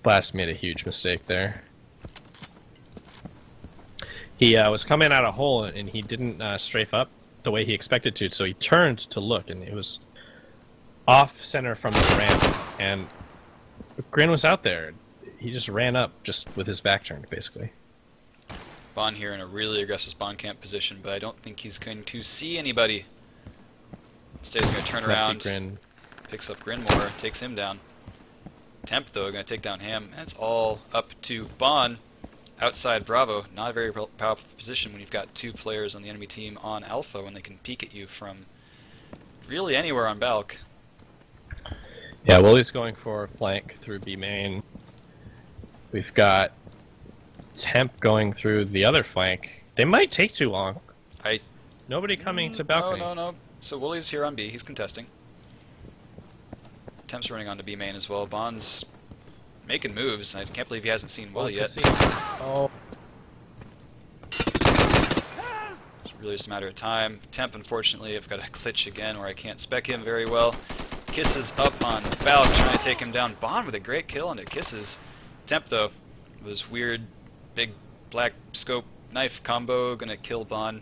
Blast made a huge mistake there. He was coming out a hole and he didn't strafe up the way he expected to, so he turned to look, and it was off center from the ramp, and Grin was out there. He just ran up just with his back turned, basically. Bon here in a really aggressive spawn camp position, but I don't think he's going to see anybody. Instead he's going to turn around, Grin. Picks up Grinmore, takes him down. Temp, though, going to take down Ham. That's all up to Bon. Outside Bravo, not a very powerful position when you've got 2 players on the enemy team on Alpha when they can peek at you from really anywhere on Balk. Yeah, Wooly's going for a flank through B main. We've got Temp going through the other flank. They might take too long. Nobody coming to balcony. No. So Wooly's here on B. He's contesting. Temp's running onto B main as well. Bon's making moves. I can't believe he hasn't seen Wooly yet. Oh. It's really just a matter of time. Temp, unfortunately, I've got a glitch again where I can't spec him very well. Kisses up on Balk, trying to take him down. Bon with a great kill onto Kisses. Temp, though, with his weird big black scope knife combo, gonna kill Bon.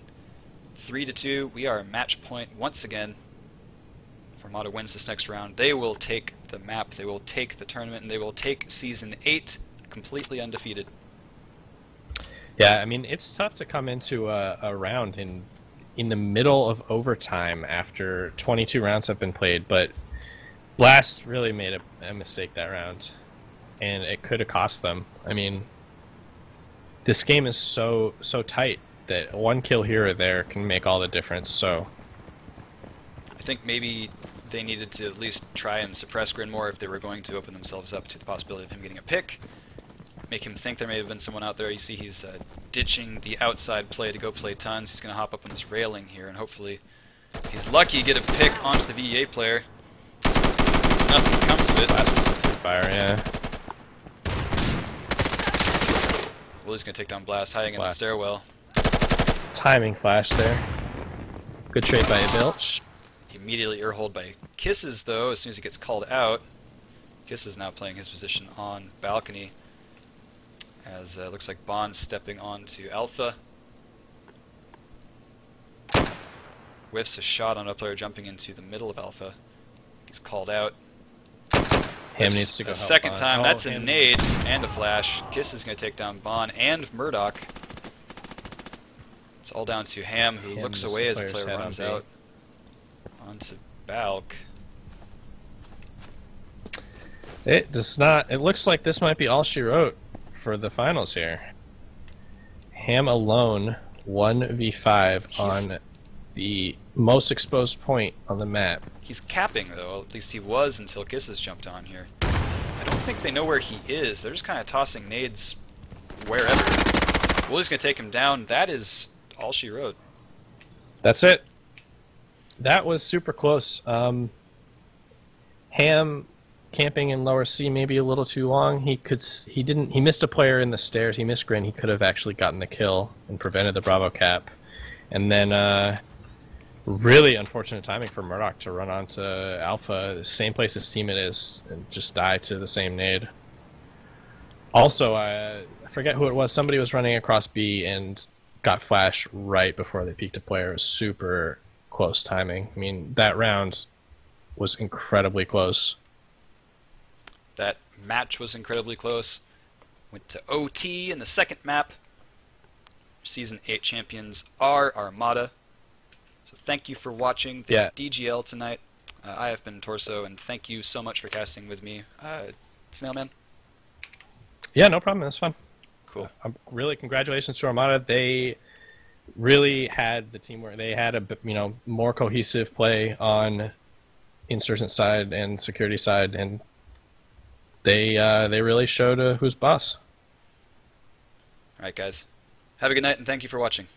3-2. We are match point once again. If Armada wins this next round, they will take the map, they will take the tournament, and they will take Season 8 completely undefeated. Yeah, I mean, it's tough to come into a round in the middle of overtime after 22 rounds have been played, but Blast really made a mistake that round, and it could have cost them. I mean, this game is so tight that one kill here or there can make all the difference. So I think maybe they needed to at least try and suppress Grin more if they were going to open themselves up to the possibility of him getting a pick. Make him think there may have been someone out there. You see he's ditching the outside play to go play tons. He's going to hop up on this railing here, and hopefully, if he's lucky, get a pick onto the VEA player. Nothing comes of it. Fire, yeah. Willie's going to take down Blast, hiding in the stairwell. Timing flash there. Good trade by Bilch. Immediately ear-holed by Kisses, though, as soon as he gets called out. Kisses now playing his position on balcony, as looks like Bond's stepping onto Alpha. Whiffs a shot on a player jumping into the middle of Alpha. He's called out. Ham needs to go a help second Bond. time. Oh, That's a Ham. nade and a flash. Kiss is going to take down Bond and Murdoch. It's all down to Ham, who looks away as the player runs out onto Balk. It does not. It looks like this might be all she wrote for the finals here. Ham alone, 1v5 on the most exposed point on the map. He's capping, though. At least he was until Kisses jumped on here. I don't think they know where he is. They're just kind of tossing nades wherever. Willie's going to take him down. That is all she wrote. That's it. That was super close. Ham camping in lower C maybe a little too long. He missed a player in the stairs. He missed Grin. He could have actually gotten the kill and prevented the Bravo cap. And then really unfortunate timing for Murdoch to run onto Alpha, the same place his teammate is, and just die to the same nade. Also, I forget who it was. Somebody was running across B and got flashed right before they peeked a player. It was super close timing. I mean, that round was incredibly close. That match was incredibly close. Went to OT in the second map. Season 8 champions are Armada. So thank you for watching the DGL tonight. I have been Torso, and thank you so much for casting with me, Snailman. Yeah, no problem. That's fun. Cool. Really, congratulations to Armada. They really had the teamwork. They had a more cohesive play on insurgent side and security side, and they really showed who's boss. All right, guys. Have a good night, and thank you for watching.